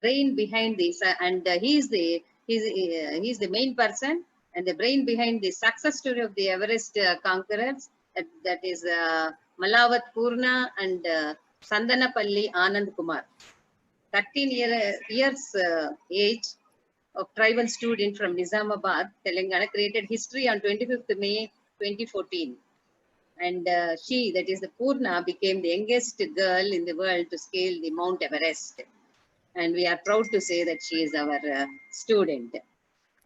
brain behind this, and he's the main person and the brain behind the success story of the Everest conquerors. That is Malawat Purna and Sandanapalli Anand Kumar. 13 years age of tribal student from Nizamabad, Telangana, created history on 25th May 2014. And she, that is the Purna, became the youngest girl in the world to scale the Mount Everest. And we are proud to say that she is our student.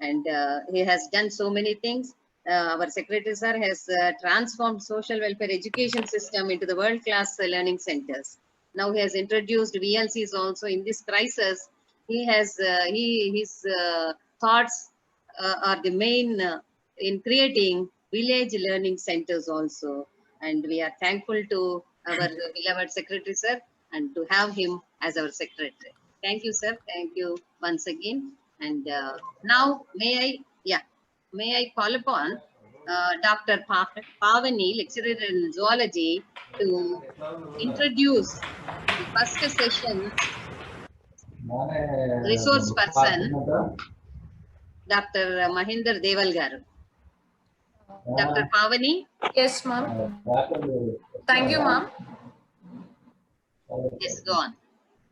And he has done so many things. Our secretary sir has transformed social welfare education system into the world-class learning centers. Now he has introduced VLCs also in this crisis. He has his thoughts are the main in creating village learning centers also. And we are thankful to our beloved secretary sir and to have him as our secretary. Thank you, sir. Thank you once again. And now, may I call upon Dr. Pavani, lecturer in zoology, to introduce the first session resource person, Dr. Mahinder Deval garu. Dr. Pavani? Yes, ma'am. Thank you, ma'am. Yes, go on.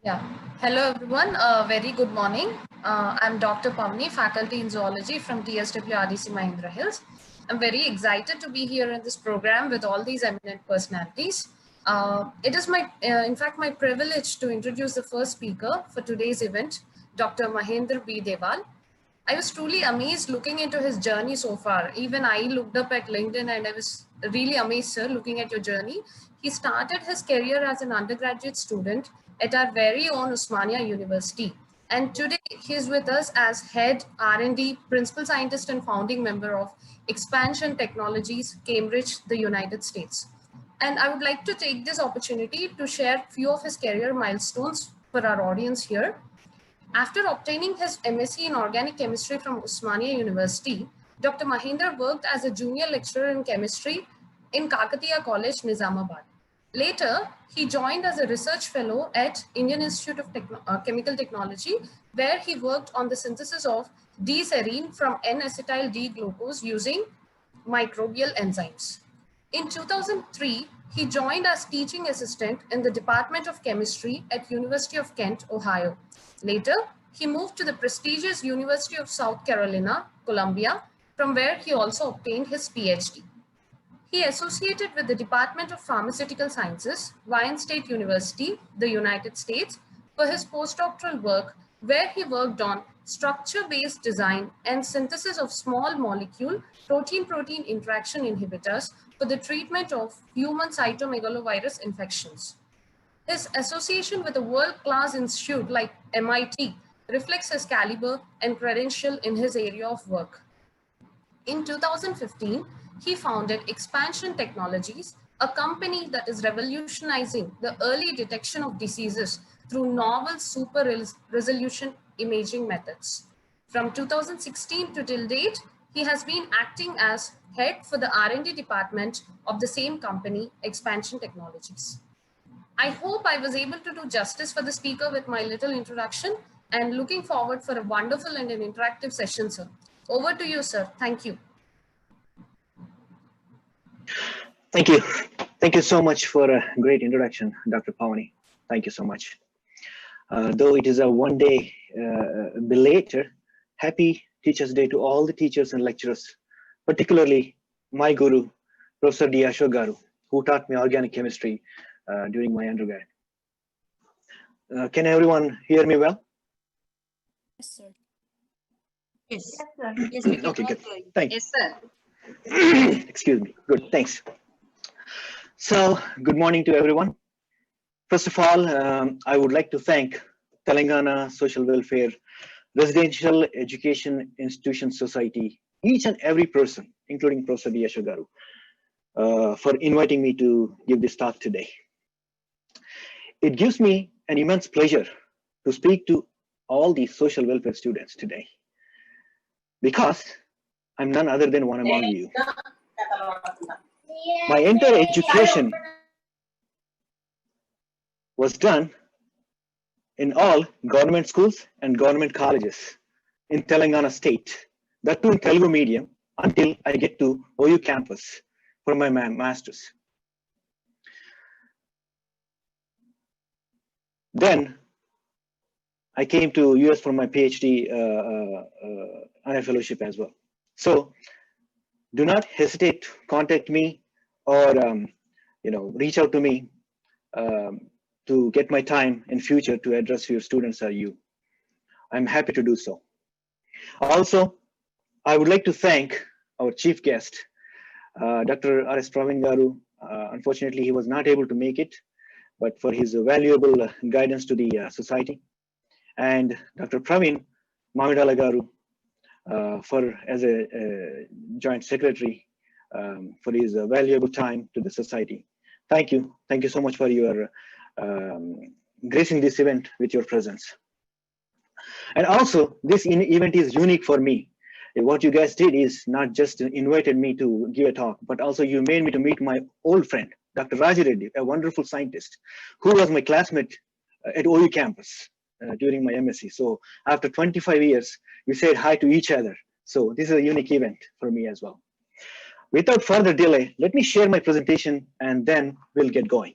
Yeah. Hello, everyone. Very good morning. I'm Dr. Pavani, faculty in zoology from TSW RDC Mahindra Hills. I'm very excited to be here in this program with all these eminent personalities. It is in fact, my privilege to introduce the first speaker for today's event, Dr. Mahinder B. Deval. I was truly amazed looking into his journey so far. Even I looked up at LinkedIn and I was really amazed, sir, looking at your journey. He started his career as an undergraduate student at our very own Osmania University. And today he is with us as head R&D, principal scientist and founding member of Expansion Technologies, Cambridge, the United States. And I would like to take this opportunity to share a few of his career milestones for our audience here. After obtaining his MSc in Organic Chemistry from Osmania University, Dr. Mahinder worked as a junior lecturer in chemistry in Kakatiya College, Nizamabad. Later, he joined as a research fellow at Indian Institute of Chemical Technology, where he worked on the synthesis of D-serine from N-acetyl D-glucose using microbial enzymes. In 2003, he joined as teaching assistant in the Department of Chemistry at University of Kent, Ohio. Later, he moved to the prestigious University of South Carolina, Columbia, from where he also obtained his Ph.D. He associated with the Department of Pharmaceutical Sciences, Wayne State University, the United States, for his postdoctoral work, where he worked on structure-based design and synthesis of small molecule protein-protein interaction inhibitors for the treatment of human cytomegalovirus infections. His association with a world-class institute like MIT reflects his caliber and credential in his area of work. In 2015, he founded Expansion Technologies, a company that is revolutionizing the early detection of diseases through novel super resolution imaging methods. From 2016 to till date, he has been acting as head for the R&D department of the same company, Expansion Technologies. I hope I was able to do justice for the speaker with my little introduction and looking forward for a wonderful and an interactive session, sir. Over to you, sir. Thank you. Thank you. Thank you so much for a great introduction, Dr. Pavani. Thank you so much. Though it is a one-day belated, happy Teachers' Day to all the teachers and lecturers, particularly my guru, Professor D. Ashok garu, who taught me organic chemistry during my undergrad. Can everyone hear me well? Yes, sir. Yes. Yes, sir. Yes, we can Okay, good. hear you. Thank you. Yes, sir. Excuse me. Good, thanks. So, good morning to everyone. First of all, I would like to thank Telangana Social Welfare Residential Education Institution Society, each and every person, including Professor D. Ashok garu, for inviting me to give this talk today. It gives me an immense pleasure to speak to all these social welfare students today, because I'm none other than one among you. My entire education was done in all government schools and government colleges in Telangana state, that too in Telugu medium, until I get to OU campus for my master's. Then I came to US for my PhD honor fellowship as well. So do not hesitate to contact me or reach out to me to get my time in future to address your students or you. I'm happy to do so. Also, I would like to thank our chief guest, Dr. R.S. Pravin Garu. Unfortunately, he was not able to make it, but for his valuable guidance to the society. And Dr. Pravin Mamidala Garu as a joint secretary for his valuable time to the society. Thank you. Thank you so much for your gracing this event with your presence. And also, this event is unique for me. What you guys did is not just invited me to give a talk, but also you made me to meet my old friend, Dr. Raji Reddy, a wonderful scientist who was my classmate at OU campus during my MSc. So after 25 years, we said hi to each other. So this is a unique event for me as well. Without further delay, let me share my presentation and then we'll get going.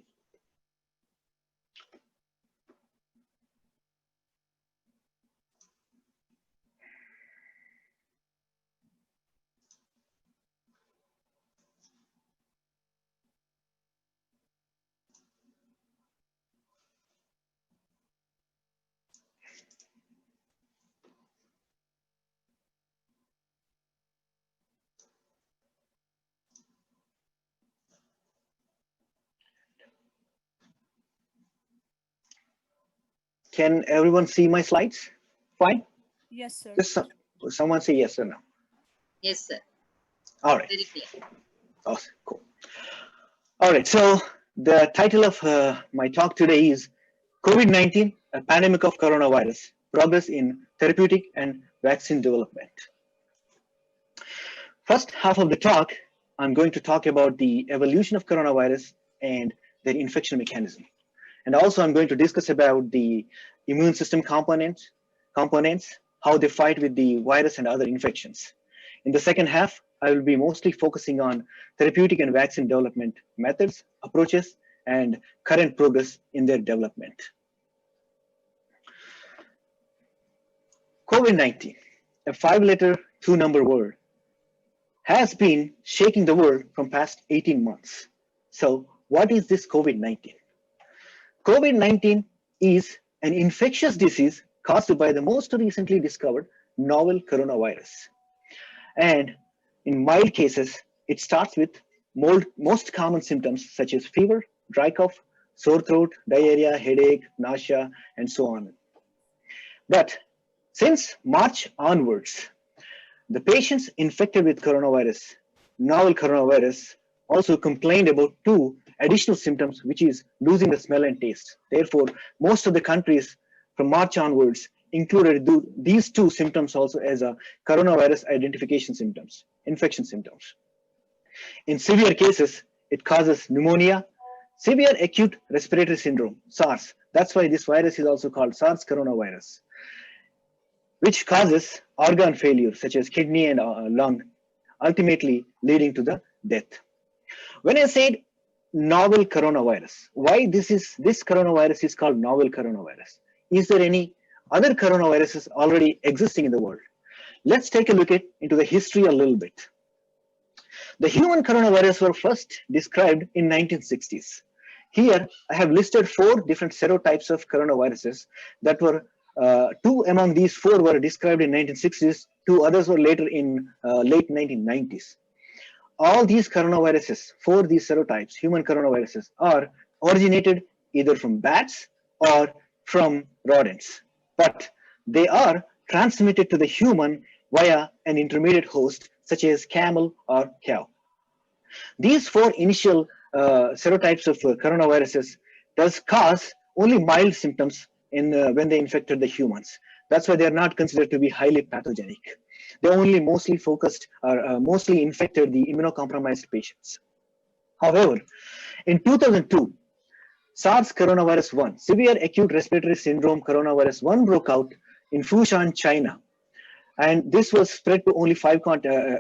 Can everyone see my slides? Fine? Yes, sir. Just someone say yes or no. Yes, sir. All right. Very clear. Awesome. Cool. All right. So the title of my talk today is COVID-19, a pandemic of coronavirus, progress in therapeutic and vaccine development. First half of the talk, I'm going to talk about the evolution of coronavirus and their infection mechanism. And also I'm going to discuss about the immune system components, how they fight with the virus and other infections. In the second half, I will be mostly focusing on therapeutic and vaccine development methods, approaches, and current progress in their development. COVID-19, a 5-letter, 2-number word, has been shaking the world from past 18 months. So what is this COVID-19? COVID-19 is an infectious disease caused by the most recently discovered novel coronavirus. And in mild cases, it starts with most common symptoms such as fever, dry cough, sore throat, diarrhea, headache, nausea, and so on. But since March onwards, the patients infected with coronavirus, novel coronavirus, also complained about 2 additional symptoms, which is losing the smell and taste. Therefore, most of the countries from March onwards included these 2 symptoms also as a coronavirus identification symptoms, infection symptoms. In severe cases, it causes pneumonia, severe acute respiratory syndrome, SARS. That's why this virus is also called SARS coronavirus, which causes organ failure such as kidney and lung, ultimately leading to the death. When I said novel coronavirus, why this coronavirus is called novel coronavirus? Is there any other coronaviruses already existing in the world? Let's take a look into the history a little bit. The human coronavirus were first described in 1960s. Here, I have listed 4 different serotypes of coronaviruses that were 2 among these 4 were described in 1960s, 2 others were later in late 1990s. All these coronaviruses, 4 these serotypes, human coronaviruses, are originated either from bats or from rodents, but they are transmitted to the human via an intermediate host such as camel or cow. These 4 initial serotypes of coronaviruses does cause only mild symptoms when they infected the humans. That's why they are not considered to be highly pathogenic. They only mostly focused or mostly infected the immunocompromised patients. However, in 2002, SARS coronavirus 1, severe acute respiratory syndrome coronavirus 1 broke out in Fushan, China. And this was spread to only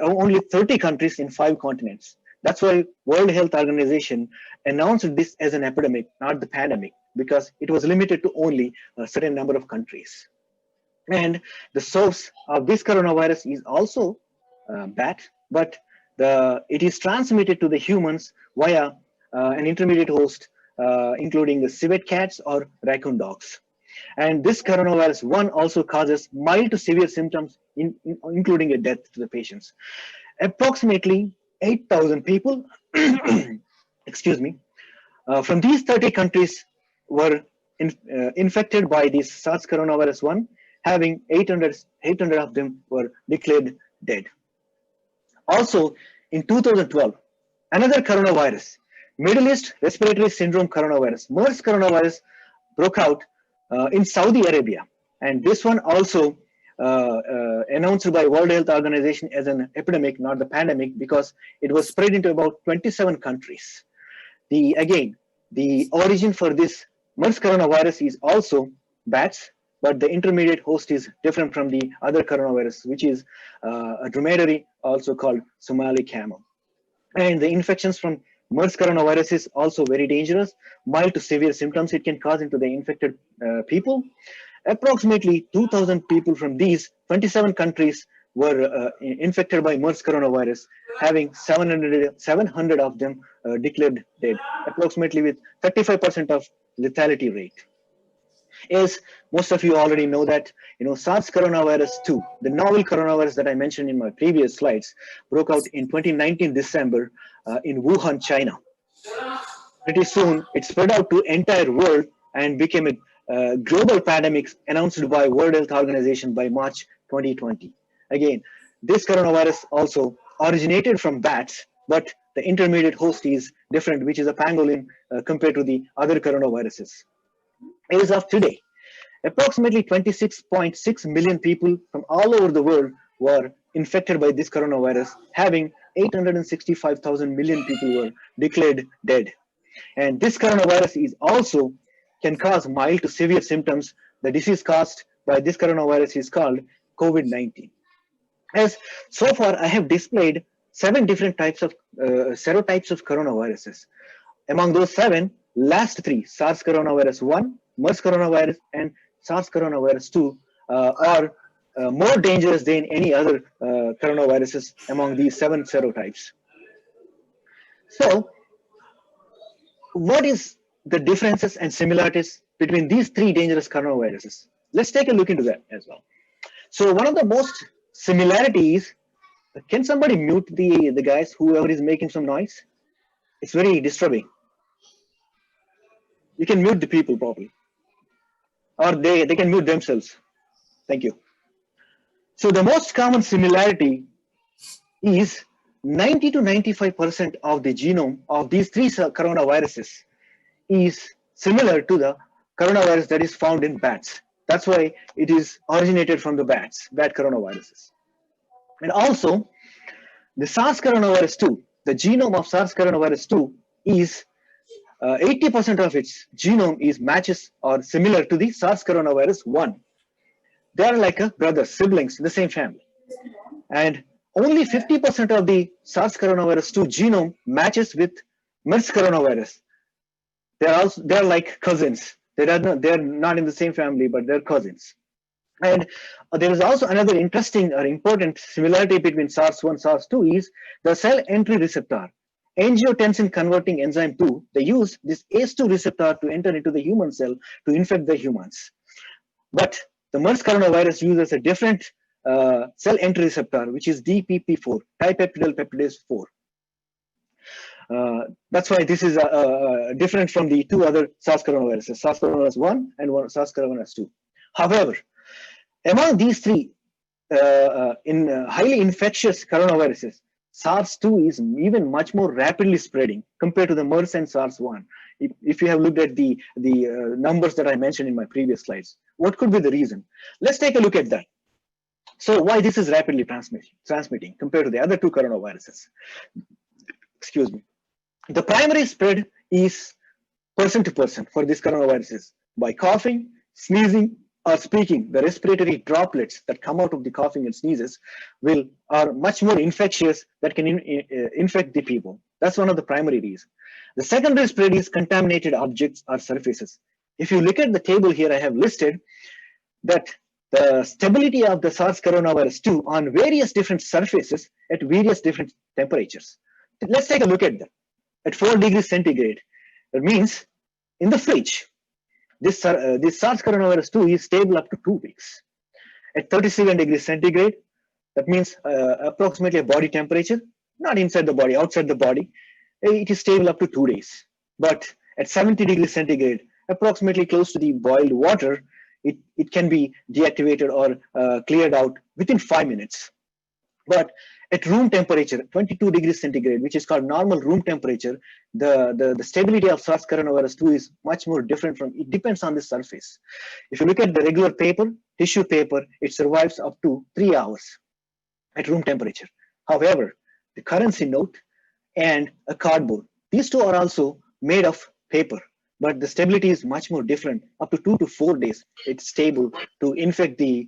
only 30 countries in 5 continents. That's why World Health Organization announced this as an epidemic, not the pandemic, because it was limited to only a certain number of countries. And the source of this coronavirus is also bat, but it is transmitted to the humans via an intermediate host, including the civet cats or raccoon dogs. And this coronavirus 1 also causes mild to severe symptoms, including a death to the patients. Approximately 8,000 people, excuse me, from these 30 countries were infected by this SARS coronavirus 1, having 800 of them were declared dead. Also, in 2012, another coronavirus, Middle East Respiratory Syndrome coronavirus, MERS coronavirus, broke out in Saudi Arabia. And this one also announced by World Health Organization as an epidemic, not the pandemic, because it was spread into about 27 countries. Again, the origin for this MERS coronavirus is also bats, but the intermediate host is different from the other coronavirus, which is a dromedary, also called Somali camel. And the infections from MERS coronavirus is also very dangerous. Mild to severe symptoms it can cause into the infected people. Approximately 2,000 people from these 27 countries were infected by MERS coronavirus, having 700 of them declared dead, approximately with 35% of lethality rate. As most of you already know that, SARS coronavirus 2, the novel coronavirus that I mentioned in my previous slides, broke out in 2019 December in Wuhan, China. Pretty soon, it spread out to entire world and became a global pandemic announced by World Health Organization by March 2020. Again, this coronavirus also originated from bats, but the intermediate host is different, which is a pangolin compared to the other coronaviruses. As of today, approximately 26.6 million people from all over the world were infected by this coronavirus, having 865,000 million people were declared dead. And this coronavirus is also can cause mild to severe symptoms. The disease caused by this coronavirus is called COVID-19. As so far, I have displayed 7 different types of serotypes of coronaviruses. Among those 7, last 3, SARS coronavirus 1, MERS coronavirus, and SARS coronavirus 2 are more dangerous than any other coronaviruses among these 7 serotypes. So, what is the differences and similarities between these 3 dangerous coronaviruses? Let's take a look into that as well. So, one of the most similarities, can somebody mute the guys, whoever is making some noise? It's very disturbing. You can mute the people probably, or they can mute themselves. Thank you. So the most common similarity is 90 to 95% of the genome of these 3 coronaviruses is similar to the coronavirus that is found in bats. That's why it is originated from the bat coronaviruses. And also, the SARS coronavirus 2, the genome of SARS coronavirus 2 is 80% of its genome is matches or similar to the SARS coronavirus 1. They are like brothers, siblings in the same family. And only 50% of the SARS coronavirus 2 genome matches with MERS coronavirus. They're like cousins. They're not in the same family, but they're cousins. And there is also another interesting or important similarity between SARS-1 and SARS-2 is the cell entry receptor. Angiotensin converting enzyme 2, they use this ACE2 receptor to enter into the human cell to infect the humans. But the MERS coronavirus uses a different cell entry receptor, which is DPP4, dipeptidyl peptidase 4. That's why this is different from the 2 other SARS coronaviruses, SARS coronavirus 1 and SARS coronavirus 2. However, among these 3 highly infectious coronaviruses, SARS-2 is even much more rapidly spreading compared to the MERS and SARS-1. If you have looked at the numbers that I mentioned in my previous slides, what could be the reason? Let's take a look at that. So why this is rapidly transmitting compared to the other 2 coronaviruses? Excuse me. The primary spread is person to person for this coronaviruses by coughing, sneezing, or speaking. The respiratory droplets that come out of the coughing and sneezes are much more infectious that can infect the people. That's one of the primary reasons. The secondary spread is contaminated objects or surfaces. If you look at the table here, I have listed that the stability of the SARS coronavirus 2 on various different surfaces at various different temperatures. Let's take a look at them. At 4 degrees centigrade, that means in the fridge, this SARS coronavirus 2 is stable up to 2 weeks. At 37 degrees centigrade, that means approximately a body temperature, not inside the body, outside the body, it is stable up to 2 days. But at 70 degrees centigrade, approximately close to the boiled water, it can be deactivated or cleared out within 5 minutes. But at room temperature, 22 degrees centigrade, which is called normal room temperature, the stability of SARS coronavirus 2 is much more different it depends on the surface. If you look at the regular paper, tissue paper, it survives up to 3 hours at room temperature. However, the currency note and a cardboard, these two are also made of paper, but the stability is much more different. Up to 2 to 4 days, it's stable to infect the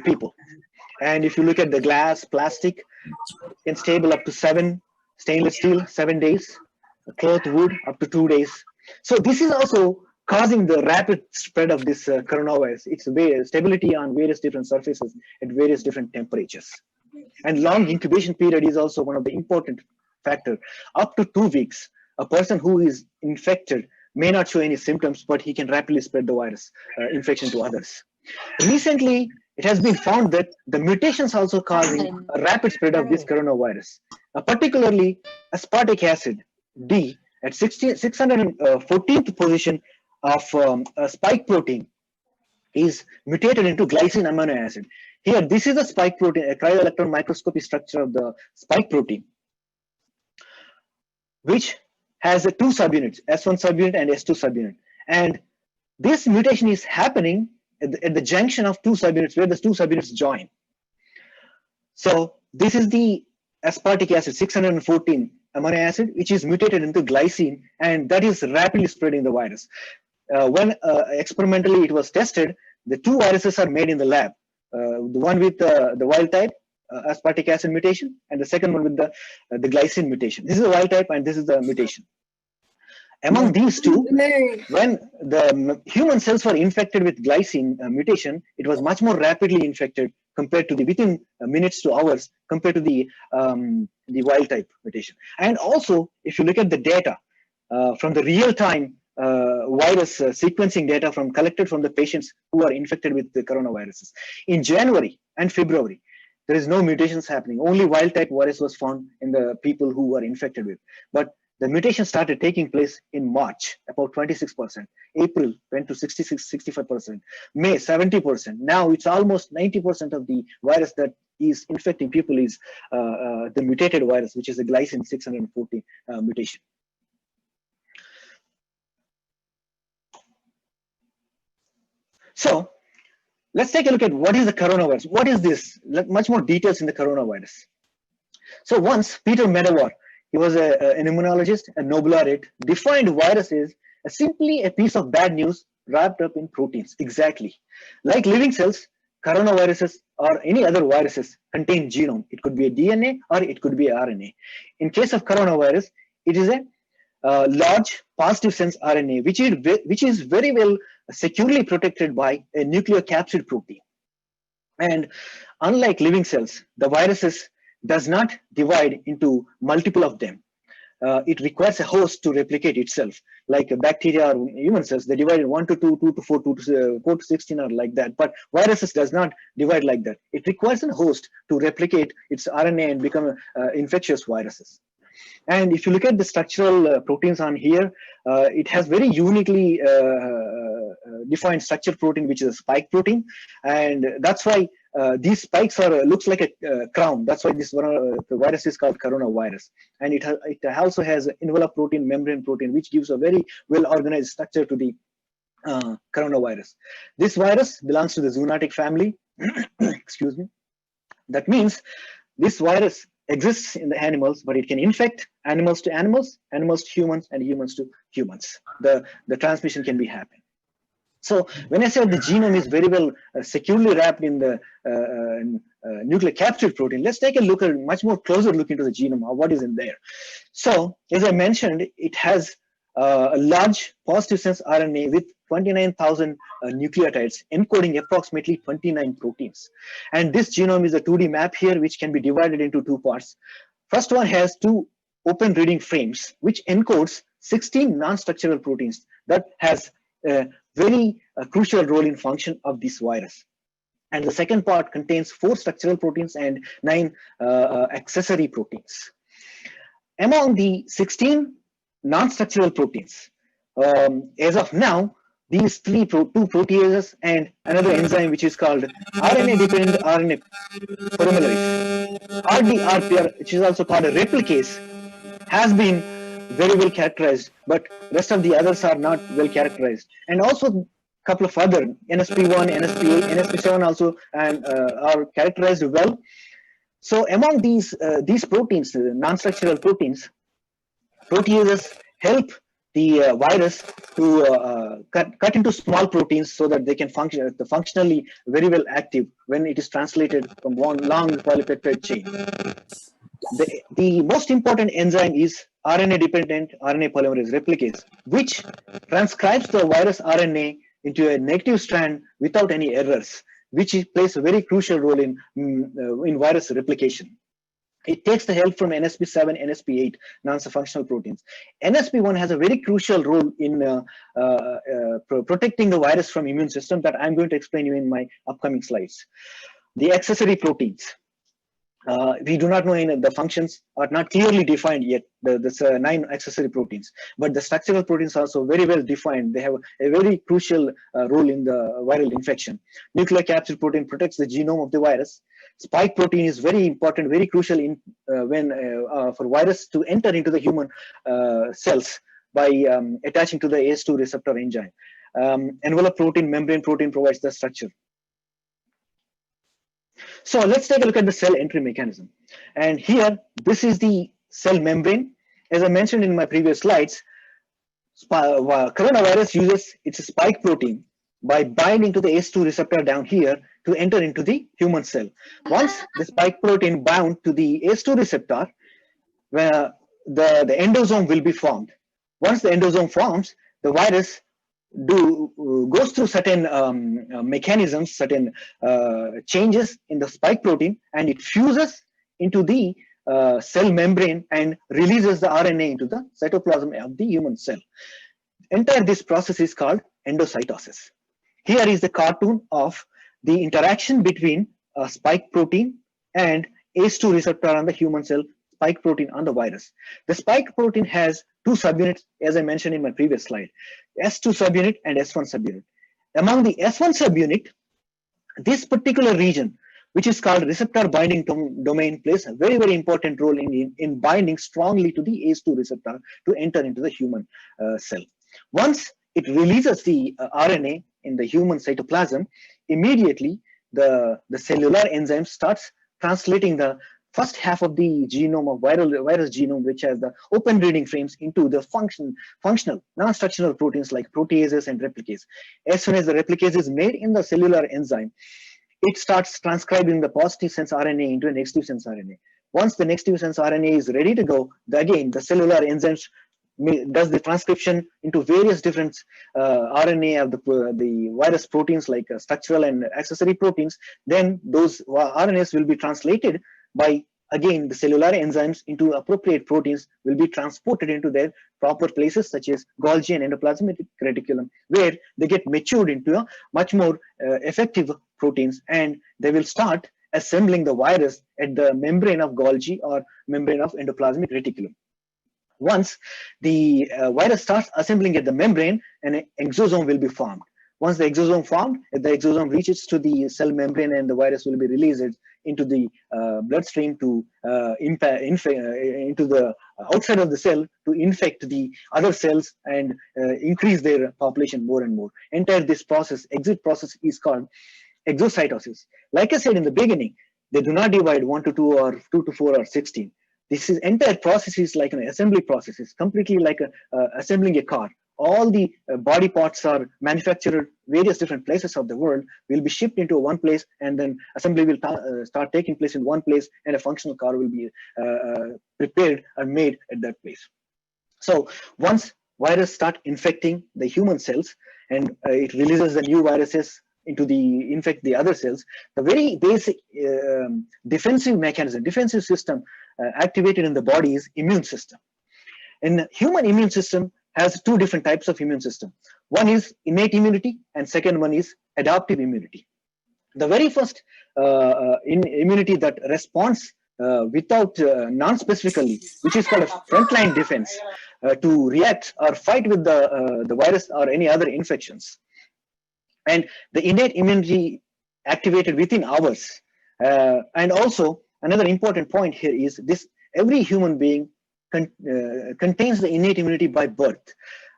people. And if you look at the glass, plastic, can stable up to 7, stainless steel, 7 days, cloth, wood, up to 2 days. So this is also causing the rapid spread of this coronavirus. It's stability on various different surfaces at various different temperatures. And long incubation period is also one of the important factor. Up to 2 weeks, a person who is infected may not show any symptoms, but he can rapidly spread the virus infection to others. Recently, it has been found that the mutations also causing a rapid spread of this coronavirus, particularly aspartic acid, D, at 614th position of a spike protein is mutated into glycine amino acid. Here, this is a spike protein, a cryo-electron microscopy structure of the spike protein, which has 2 subunits, S1 subunit and S2 subunit. And this mutation is happening at the junction of 2 subunits where the 2 subunits join. So this is the aspartic acid, 614 amino acid, which is mutated into glycine, and that is rapidly spreading the virus. When experimentally it was tested, the 2 viruses are made in the lab. The one with the wild type aspartic acid mutation, and the second one with the glycine mutation. This is the wild type, and this is the mutation. Among these two, when the human cells were infected with glycine mutation, it was much more rapidly infected compared to within minutes to hours compared to the wild type mutation. And also, if you look at the data from the real-time virus sequencing data collected from the patients who are infected with the coronaviruses, in January and February, there is no mutations happening. Only wild type virus was found in the people who were infected with. But the mutation started taking place in March, about 26%. April went to 66, 65%. May, 70%. Now it's almost 90% of the virus that is infecting people is the mutated virus, which is the glycine 640 mutation. So let's take a look at what is the coronavirus. What is this? Much more details in the coronavirus. So once Peter Medawar, he was an immunologist, a Nobel laureate, defined virus as simply a piece of bad news wrapped up in proteins. Exactly. Like living cells, coronaviruses or any other viruses contain genome. It could be a DNA or it could be a RNA. In case of coronavirus, it is a large positive sense RNA, which is very well securely protected by a nucleocapsid protein. And unlike living cells, the viruses does not divide into multiple of them. It requires a host to replicate itself. Like bacteria or human cells, they divide in 1 to 2, 2 to 4, 2 to 4 to 16 or like that. But viruses does not divide like that. It requires a host to replicate its RNA and become infectious viruses. And if you look at the structural proteins on here, it has very uniquely defined structured protein, which is a spike protein. And that's why these spikes looks like a crown. That's why this the virus is called coronavirus. And it also has envelope protein, membrane protein, which gives a very well organized structure to the coronavirus. This virus belongs to the zoonotic family. Excuse me. That means this virus exists in the animals, but it can infect animals to animals, animals to humans, and humans to humans. The transmission can be happen. So when I said the genome is very well securely wrapped in the nucleocapsid protein, let's take a look at much more closer look into the genome of what is in there. So as I mentioned, it has a large positive sense RNA with 29,000 nucleotides encoding approximately 29 proteins. And this genome is a 2D map here, which can be divided into two parts. First one has two open reading frames, which encodes 16 non-structural proteins that has a very crucial role in function of this virus. And the second part contains 4 structural proteins and 9 accessory proteins. Among the 16 non-structural proteins, as of now, these two proteases and another enzyme which is called RNA-dependent RNA polymerase, RDRPR, which is also called a replicase, has been very well characterized, but rest of the others are not well characterized. And also a couple of other NSP1, NSP8, NSP7 also and are characterized well. So among these proteins, non-structural proteins, proteases help the virus to cut into small proteins so that they can function functionally very well active when it is translated from one long polypeptide chain. The most important enzyme is RNA-dependent RNA polymerase replicase, which transcribes the virus RNA into a negative strand without any errors, which plays a very crucial role in virus replication. It takes the help from NSP7, NSP8, non-functional proteins. NSP1 has a very crucial role in protecting the virus from immune system that I'm going to explain you in my upcoming slides. The accessory proteins. We do not know the functions are not clearly defined yet. There's 9 accessory proteins, but the structural proteins are also very well defined. They have a very crucial role in the viral infection. Nucleocapsid protein protects the genome of the virus. Spike protein is very important, very crucial in for virus to enter into the human cells by attaching to the ACE2 receptor enzyme. Envelope protein, membrane protein provides the structure. So let's take a look at the cell entry mechanism. And here, this is the cell membrane. As I mentioned in my previous slides, coronavirus uses its spike protein by binding to the ACE2 receptor down here to enter into the human cell. Once the spike protein bound to the ACE2 receptor, where the endosome will be formed. Once the endosome forms, the virus goes through certain mechanisms, certain changes in the spike protein, and it fuses into the cell membrane and releases the RNA into the cytoplasm of the human cell. Entire this process is called endocytosis. Here is the cartoon of the interaction between a spike protein and ACE2 receptor on the human cell, spike protein on the virus. The spike protein has 2 subunits, as I mentioned in my previous slide, S2 subunit and S1 subunit. Among the S1 subunit, this particular region, which is called receptor binding domain, plays a very, very important role in binding strongly to the ACE2 receptor to enter into the human cell. Once it releases the RNA in the human cytoplasm, immediately the cellular enzyme starts translating the first half of the genome of virus genome, which has the open reading frames, into the functional non-structural proteins like proteases and replicase. As soon as the replicase is made in the cellular enzyme, it starts transcribing the positive sense RNA into a negative sense RNA. Once the negative sense RNA is ready to go, again the cellular enzymes does the transcription into various different RNA of the virus proteins like structural and accessory proteins. Then those RNAs will be translated by, again, the cellular enzymes into appropriate proteins, will be transported into their proper places such as Golgi and endoplasmic reticulum, where they get matured into a much more effective proteins, and they will start assembling the virus at the membrane of Golgi or membrane of endoplasmic reticulum. Once the virus starts assembling at the membrane, an exosome will be formed. Once the exosome formed, the exosome reaches to the cell membrane and the virus will be released into the bloodstream to into the outside of the cell to infect the other cells and increase their population more and more. Entire this process, exit process, is called exocytosis. Like I said in the beginning, They do not divide 1 to 2 or 2 to 4 or 16. This is entire process is like an assembly process. It's completely like assembling a car. All the body parts are manufactured various different places of the world, will be shipped into one place, and then assembly will start taking place in one place, and a functional car will be prepared and made at that place. So once virus start infecting the human cells, and it releases the new viruses into the infect the other cells, the very basic defensive mechanism, defensive system activated in the body is immune system. And human immune system has two different types of immune system. One is innate immunity, and second one is adaptive immunity. The very first immunity that responds without non-specifically, which is called a frontline defense, to react or fight with the virus or any other infections. And the innate immunity activated within hours. And also another important point here is this: every human being contains the innate immunity by birth,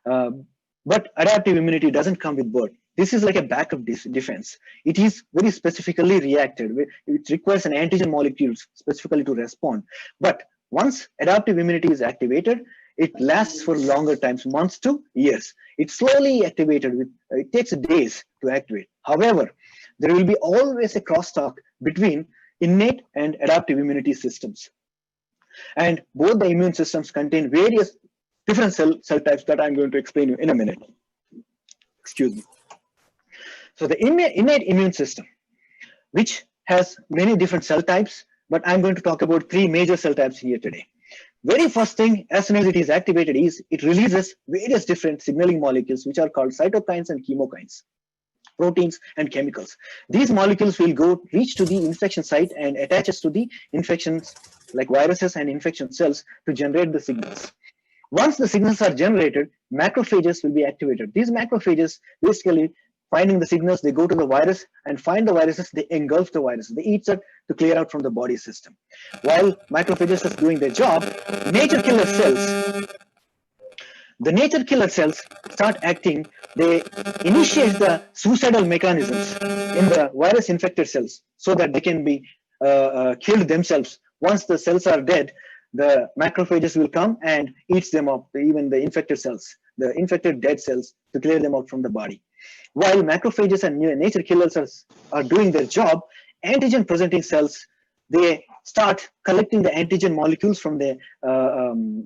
but adaptive immunity doesn't come with birth. This is like a backup defense. It is very specifically reacted. It requires an antigen molecules specifically to respond. But once adaptive immunity is activated, it lasts for longer times, months to years. It's slowly activated. It takes days to activate. However, there will be always a crosstalk between innate and adaptive immunity systems. And both the immune systems contain various different cell types that I'm going to explain you in a minute. Excuse me. So the innate immune system, which has many different cell types, but I'm going to talk about three major cell types here today. Very first thing, as soon as it is activated, is it releases various different signaling molecules, which are called cytokines and chemokines, proteins and chemicals. These molecules will reach to the infection site and attaches to the infections like viruses and infection cells to generate the signals. Once the signals are generated, macrophages will be activated. These macrophages, basically finding the signals, they go to the virus and find the viruses, they engulf the viruses, they eat it to clear out from the body system. While macrophages are doing their job, nature killer cells start acting. They initiate the suicidal mechanisms in the virus infected cells so that they can be killed themselves. Once the cells are dead, the macrophages will come and eats them up, even the infected cells, the infected dead cells, to clear them out from the body. While macrophages and nature killers are doing their job, antigen presenting cells, they start collecting the antigen molecules from the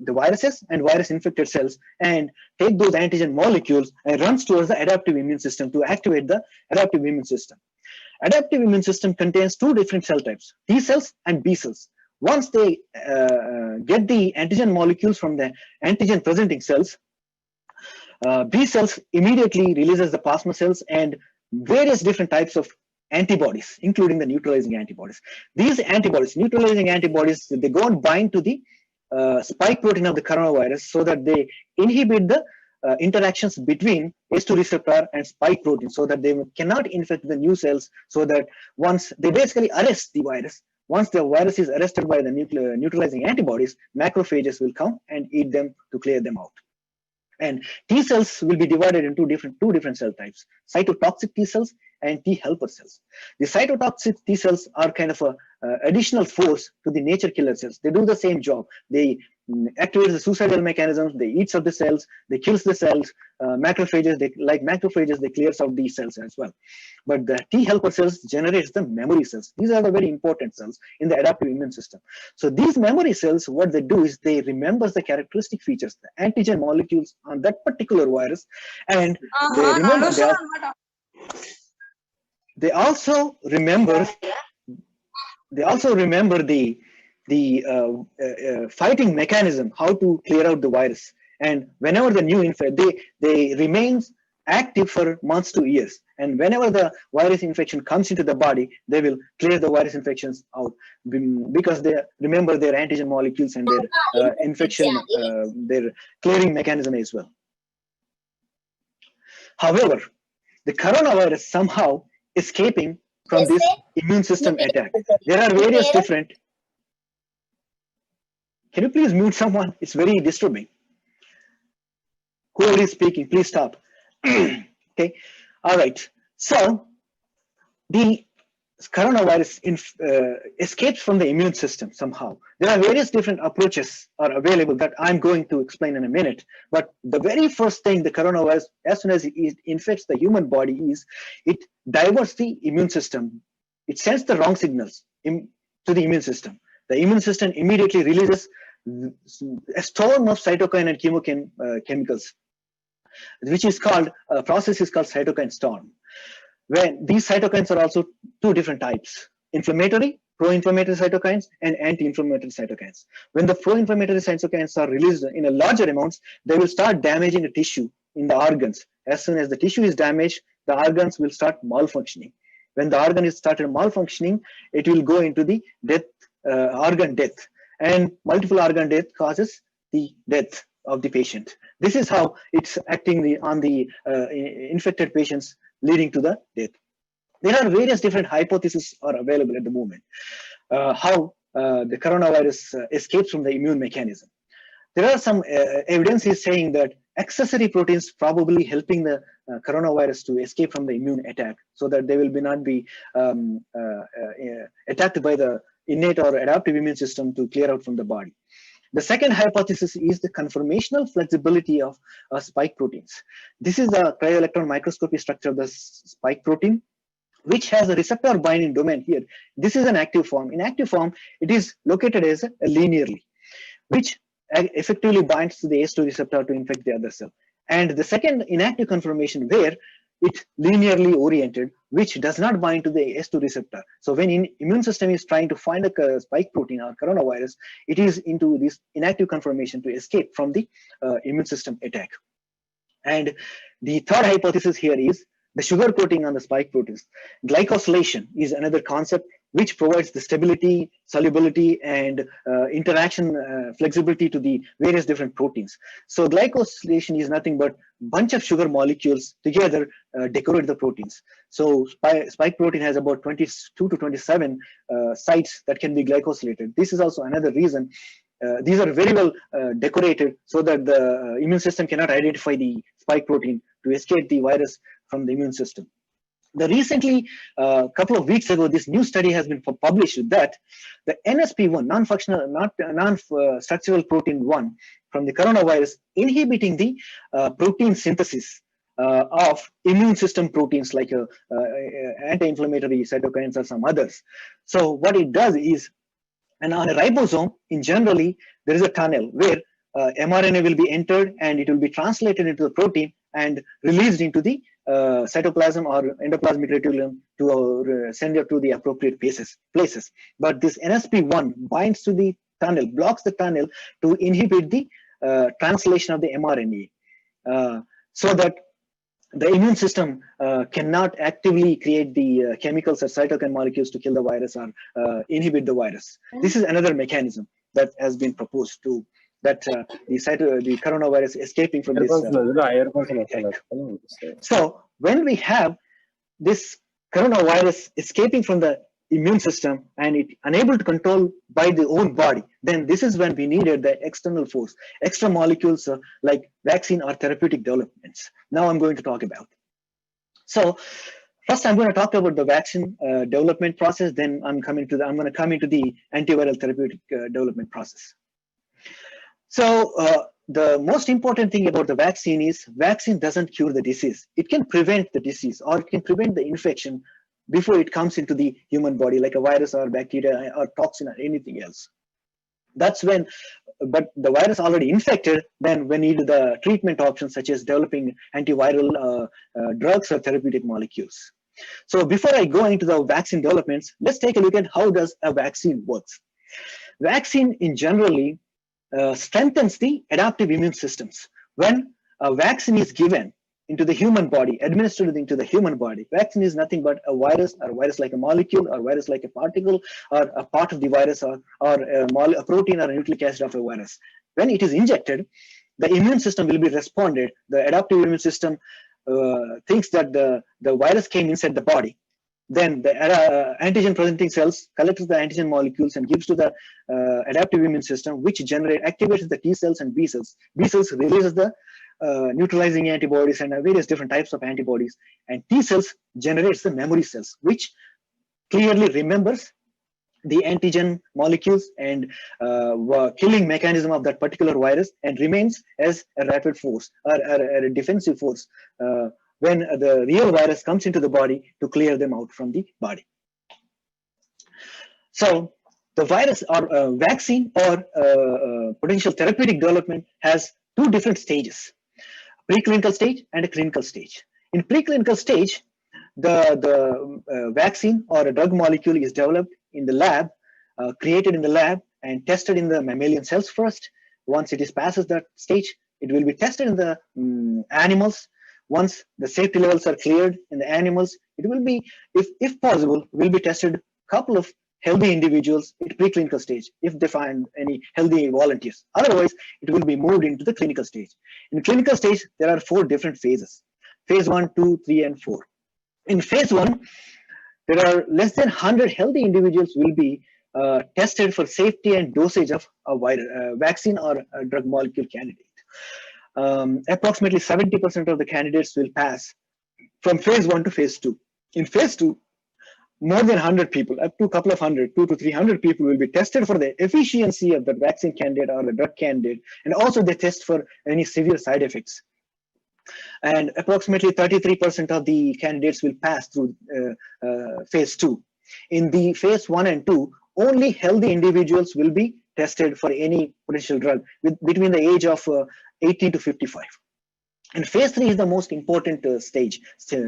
viruses and virus infected cells and take those antigen molecules and runs towards the adaptive immune system to activate the adaptive immune system. Adaptive immune system contains two different cell types, T cells and B cells. Once they get the antigen molecules from the antigen presenting cells, B cells immediately releases the plasma cells and various different types of antibodies, including the neutralizing antibodies. These antibodies, neutralizing antibodies, they go and bind to the spike protein of the coronavirus so that they inhibit the interactions between ACE2 receptor and spike protein so that they cannot infect the new cells, so that once they basically arrest the virus, once the virus is arrested by the neutralizing antibodies, macrophages will come and eat them to clear them out. And T cells will be divided into two different cell types, cytotoxic T cells and T helper cells. The cytotoxic T cells are kind of a additional force to the nature killer cells. They do the same job. They activate the suicidal mechanisms, they eat of the cells, they kills the cells. Macrophages, they clears out these cells as well. But the T helper cells generates the memory cells. These are the very important cells in the adaptive immune system. So these memory cells, what they do is they remember the characteristic features, the antigen molecules on that particular virus, and they also remember the fighting mechanism, how to clear out the virus. And whenever the new infection, they remain active for months to years. And whenever the virus infection comes into the body, they will clear the virus infections out because they remember their antigen molecules and their infection, their clearing mechanism as well. However, the coronavirus somehow escaping from this immune system attack. There are various different. Can you please mute someone? It's very disturbing. Whoever is speaking, please stop. Okay. All right. So the coronavirus escapes from the immune system somehow. There are various different approaches are available that I'm going to explain in a minute. But the very first thing the coronavirus, as soon as it infects the human body, is it diverts the immune system. It sends the wrong signals to the immune system. The immune system immediately releases a storm of cytokine and chemicals, which is called, process is called cytokine storm. When these cytokines are also two different types: inflammatory, pro-inflammatory cytokines, and anti-inflammatory cytokines. When the pro-inflammatory cytokines are released in a larger amounts, they will start damaging the tissue in the organs. As soon as the tissue is damaged, the organs will start malfunctioning. When the organ is started malfunctioning, it will go into the death, organ death, and multiple organ death causes the death of the patient. This is how it's acting on the infected patients, leading to the death. There are various different hypotheses are available at the moment, how the coronavirus escapes from the immune mechanism. There are some evidences saying that accessory proteins probably helping the coronavirus to escape from the immune attack, so that they will not be attacked by the innate or adaptive immune system to clear out from the body. The second hypothesis is the conformational flexibility of spike proteins. This is the cryo-electron microscopy structure of the spike protein, which has a receptor binding domain here. This is an active form. In active form, it is located as a linearly, which effectively binds to the ACE2 receptor to infect the other cell. And the second inactive conformation, where it linearly oriented, which does not bind to the ACE2 receptor. So when immune system is trying to find a spike protein or coronavirus, it is into this inactive conformation to escape from the immune system attack. And the third hypothesis here is the sugar coating on the spike proteins. Glycosylation is another concept which provides the stability, solubility, and interaction flexibility to the various different proteins. So glycosylation is nothing but bunch of sugar molecules together decorate the proteins. So spike protein has about 22 to 27 sites that can be glycosylated. This is also another reason these are very well decorated so that the immune system cannot identify the spike protein to escape the virus from the immune system. The recently, a couple of weeks ago, this new study has been published that the NSP1, non-functional, non-structural protein 1 from the coronavirus, inhibiting the protein synthesis of immune system proteins like anti-inflammatory cytokines or some others. So what it does is, and on a ribosome, in generally, there is a tunnel where mRNA will be entered and it will be translated into the protein and released into the cytoplasm or endoplasmic reticulum to send it to the appropriate places. But this NSP1 binds to the tunnel, blocks the tunnel to inhibit the translation of the mRNA, so that the immune system cannot actively create the chemicals or cytokine molecules to kill the virus or inhibit the virus. This is another mechanism that has been proposed to that the coronavirus escaping from this attack. So when we have this coronavirus escaping from the immune system and it unable to control by the own body, then this is when we needed the external force, extra molecules like vaccine or therapeutic developments. Now I'm going to talk about. So first I'm going to talk about the vaccine development process, then I'm going to come into the antiviral therapeutic development process. So the most important thing about the vaccine is vaccine doesn't cure the disease. It can prevent the disease or it can prevent the infection before it comes into the human body, like a virus or bacteria or toxin or anything else. That's when, but the virus already infected, then we need the treatment options such as developing antiviral drugs or therapeutic molecules. So before I go into the vaccine developments, let's take a look at how does a vaccine works. Vaccine in generally strengthens the adaptive immune systems. When a vaccine is given into the human body, administered into the human body, vaccine is nothing but a virus or virus-like a molecule or virus-like a particle or a part of the virus or a protein or a nucleic acid of a virus. When it is injected, the immune system will be responded. The adaptive immune system thinks that the virus came inside the body. Then the antigen presenting cells collects the antigen molecules and gives to the adaptive immune system, which activates the T cells and B cells. B cells releases the neutralizing antibodies and various different types of antibodies, and T cells generates the memory cells, which clearly remembers the antigen molecules and killing mechanism of that particular virus, and remains as a rapid force or a defensive force when the real virus comes into the body to clear them out from the body. So the virus or vaccine or potential therapeutic development has two different stages: preclinical stage and a clinical stage. In preclinical stage, the vaccine or a drug molecule is developed in the lab, created in the lab, and tested in the mammalian cells first. Once it is passes that stage, it will be tested in the animals. Once the safety levels are cleared in the animals, it will be, if possible, will be tested couple of healthy individuals at preclinical stage if they find any healthy volunteers. Otherwise, it will be moved into the clinical stage. In clinical stage, there are 4 different phases: phase 1, 2, 3, and 4. In phase 1, there are less than 100 healthy individuals will be tested for safety and dosage of a vaccine or a drug molecule candidate. Approximately 70% of the candidates will pass from phase 1 to phase 2. In phase 2, more than 100 people, up to a couple of hundred, 200 to 300 people will be tested for the efficiency of the vaccine candidate or the drug candidate, and also they test for any severe side effects. And approximately 33% of the candidates will pass through phase 2. In the phase 1 and 2, only healthy individuals will be tested for any potential drug between the age of 18 to 55. And phase 3 is the most important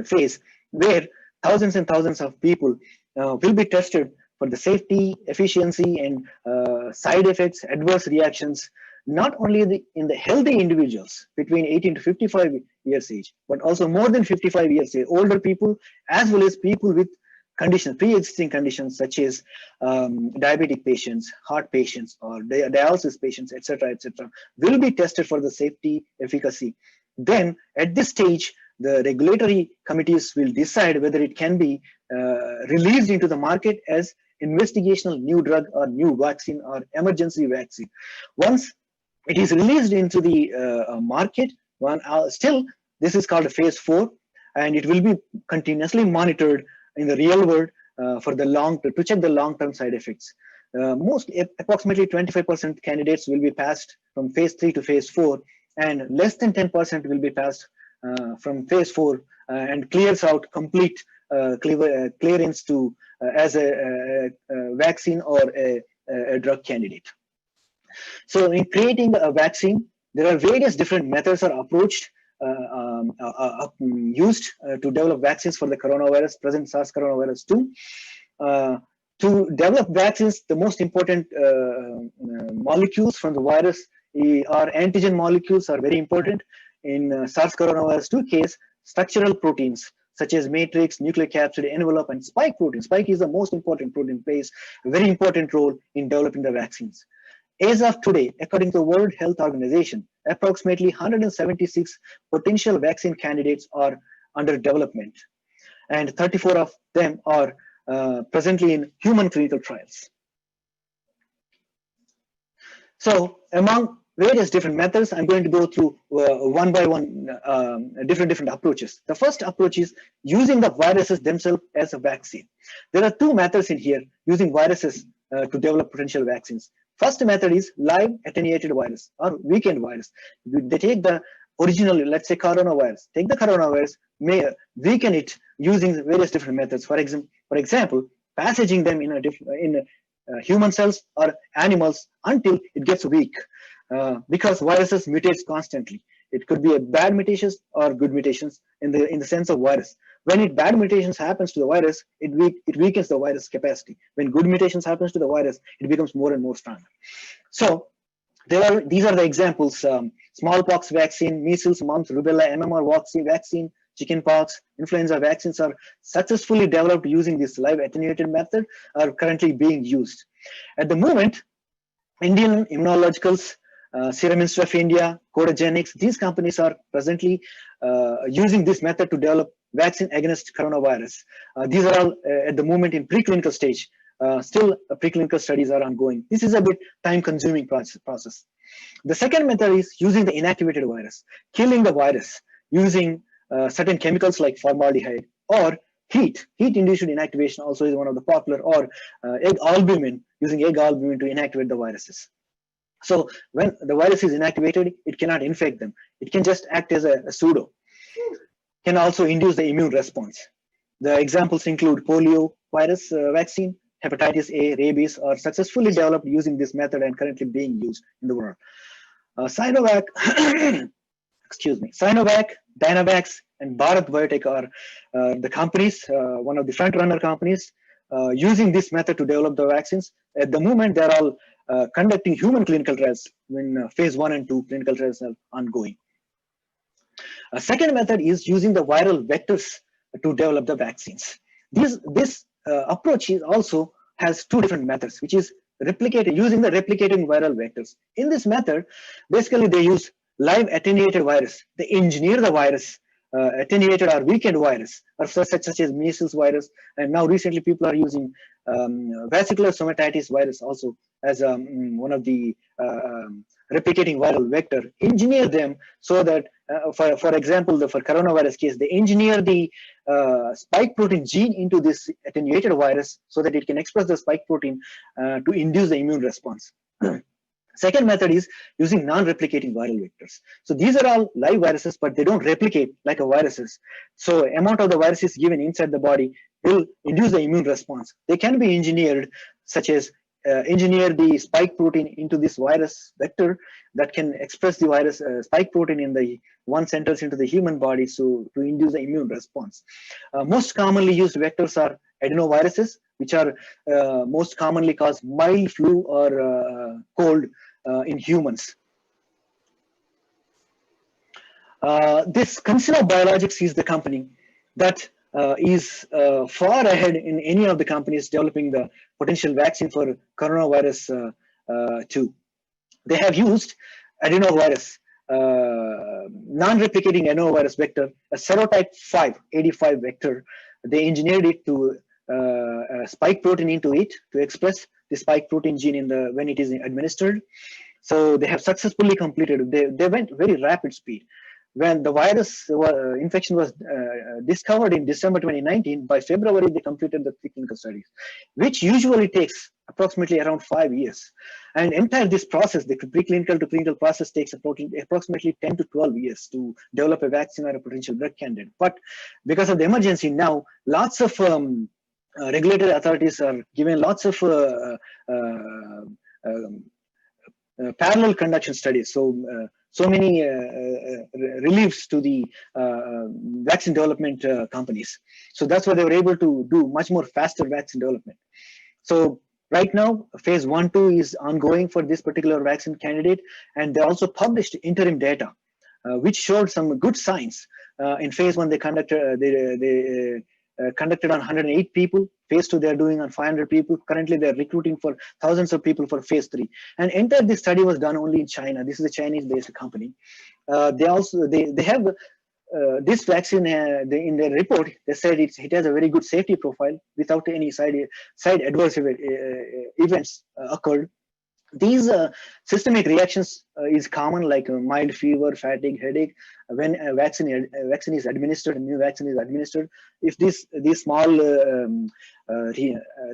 phase, where thousands and thousands of people will be tested for the safety, efficiency, and side effects, adverse reactions, not only in the healthy individuals between 18 to 55 years age, but also more than 55 years age, older people, as well as people with conditions, pre-existing conditions such as diabetic patients, heart patients, or dialysis patients, etc., will be tested for the safety, efficacy. Then at this stage, the regulatory committees will decide whether it can be released into the market as investigational new drug or new vaccine or emergency vaccine. Once it is released into the market, still this is called a phase 4, and it will be continuously monitored in the real world for the to check the long-term side effects. Approximately 25% candidates will be passed from phase 3 to phase 4, and less than 10% will be passed from phase 4 and clears out complete clearance to as a vaccine or a drug candidate. So in creating a vaccine, there are various different methods or approached used to develop vaccines for the coronavirus, present SARS coronavirus 2. To develop vaccines, the most important molecules from the virus are antigen molecules are very important. In SARS coronavirus 2 case, structural proteins such as matrix, nucleocapsid, envelope, and spike protein. Spike is the most important protein, plays a very important role in developing the vaccines. As of today, according to the World Health Organization, approximately 176 potential vaccine candidates are under development, and 34 of them are presently in human clinical trials. So among various different methods, I'm going to go through one by one different approaches. The first approach is using the viruses themselves as a vaccine. There are 2 methods in here using viruses to develop potential vaccines. First method is live attenuated virus or weakened virus. They take the original, let's say coronavirus, take the coronavirus, may weaken it using various different methods. For example, passaging them in human cells or animals until it gets weak, because viruses mutate constantly. It could be a bad mutations or good mutations in the sense of virus. When bad mutations happens to the virus, it weakens the virus capacity. When good mutations happens to the virus, it becomes more and more stronger. So these are the examples: smallpox vaccine, measles, mumps, rubella, MMR vaccine, chickenpox, influenza vaccines are successfully developed using this live attenuated method, are currently being used. At the moment, Indian Immunologicals, Serum Institute of India, Codagenics, these companies are presently using this method to develop vaccine against coronavirus. These are all at the moment in preclinical stage. Still, preclinical studies are ongoing. This is a bit time-consuming process. The second method is using the inactivated virus, killing the virus using certain chemicals like formaldehyde, or Heat-induced inactivation also is one of the popular, or egg albumin, using egg albumin to inactivate the viruses. So when the virus is inactivated, it cannot infect them. It can just act as a pseudo. Can also induce the immune response. The examples include polio virus vaccine, hepatitis A, rabies are successfully developed using this method and currently being used in the world. Sinovac, excuse me, Sinovac, Dynavax, and Bharat Biotech are the companies, one of the front-runner companies, using this method to develop the vaccines. At the moment, they're all conducting human clinical trials when phase 1 and 2 clinical trials are ongoing. A second method is using the viral vectors to develop the vaccines. This approach is also has two different methods, which is using the replicating viral vectors. In this method, basically they use live attenuated virus. They engineer the virus, attenuated or weakened virus, or such as measles virus, and now recently people are using vesicular stomatitis virus also as one of the replicating viral vector. Engineer them so that, for example, for coronavirus case, they engineer the spike protein gene into this attenuated virus so that it can express the spike protein to induce the immune response. Second method is using non-replicating viral vectors. So these are all live viruses, but they don't replicate like a viruses. So amount of the virus is given inside the body will induce the immune response. They can be engineered, such as engineer the spike protein into this virus vector that can express the virus spike protein in the once enters into the human body, so to induce the immune response. Most commonly used vectors are adenoviruses, which are most commonly cause mild flu or cold in humans. This Consumer Biologics is the company that is far ahead in any of the companies developing the potential vaccine for coronavirus 2. They have used adenovirus, non-replicating adenovirus vector, a serotype 5, 85 vector. They engineered it to spike protein into it to express the spike protein gene in the when it is administered. So they have successfully completed. They went very rapid speed. When the virus infection was discovered in December 2019, by February they completed the preclinical studies, which usually takes approximately around 5 years. And entire this process, the preclinical to clinical process, takes approximately 10 to 12 years to develop a vaccine or a potential drug candidate. But because of the emergency now, lots of regulatory authorities are given lots of parallel conduction studies. So many reliefs to the vaccine development companies. So that's why they were able to do much more faster vaccine development. So right now, phase 1-2 is ongoing for this particular vaccine candidate, and they also published interim data, which showed some good signs. In phase 1, they conducted conducted on 108 people. Phase 2 they're doing on 500 people. Currently they're recruiting for thousands of people for phase 3. And entire this study was done only in China. This is a Chinese-based company. They have this vaccine in their report. They said it has a very good safety profile without any side adverse events occurred. These systemic reactions is common, like mild fever, fatigue, headache. When a vaccine is administered, a new vaccine is administered, if these small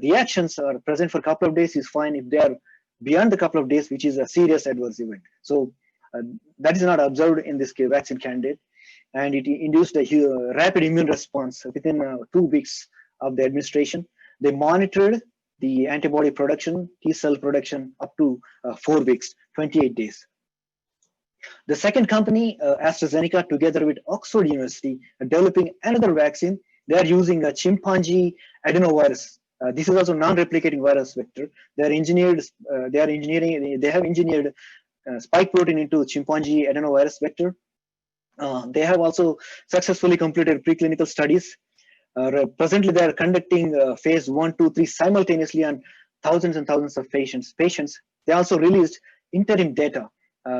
reactions are present for a couple of days, is fine. If they are beyond the couple of days, which is a serious adverse event. So that is not observed in this vaccine candidate, and it induced a rapid immune response within 2 weeks of the administration. They monitored the antibody production, T cell production, up to 4 weeks, 28 days. The second company, AstraZeneca, together with Oxford University, are developing another vaccine. They are using a chimpanzee adenovirus. This is also non-replicating virus vector. They have engineered spike protein into chimpanzee adenovirus vector. They have also successfully completed preclinical studies. Presently, they are conducting phase 1, 2, 3 simultaneously on thousands and thousands of patients. They also released interim data,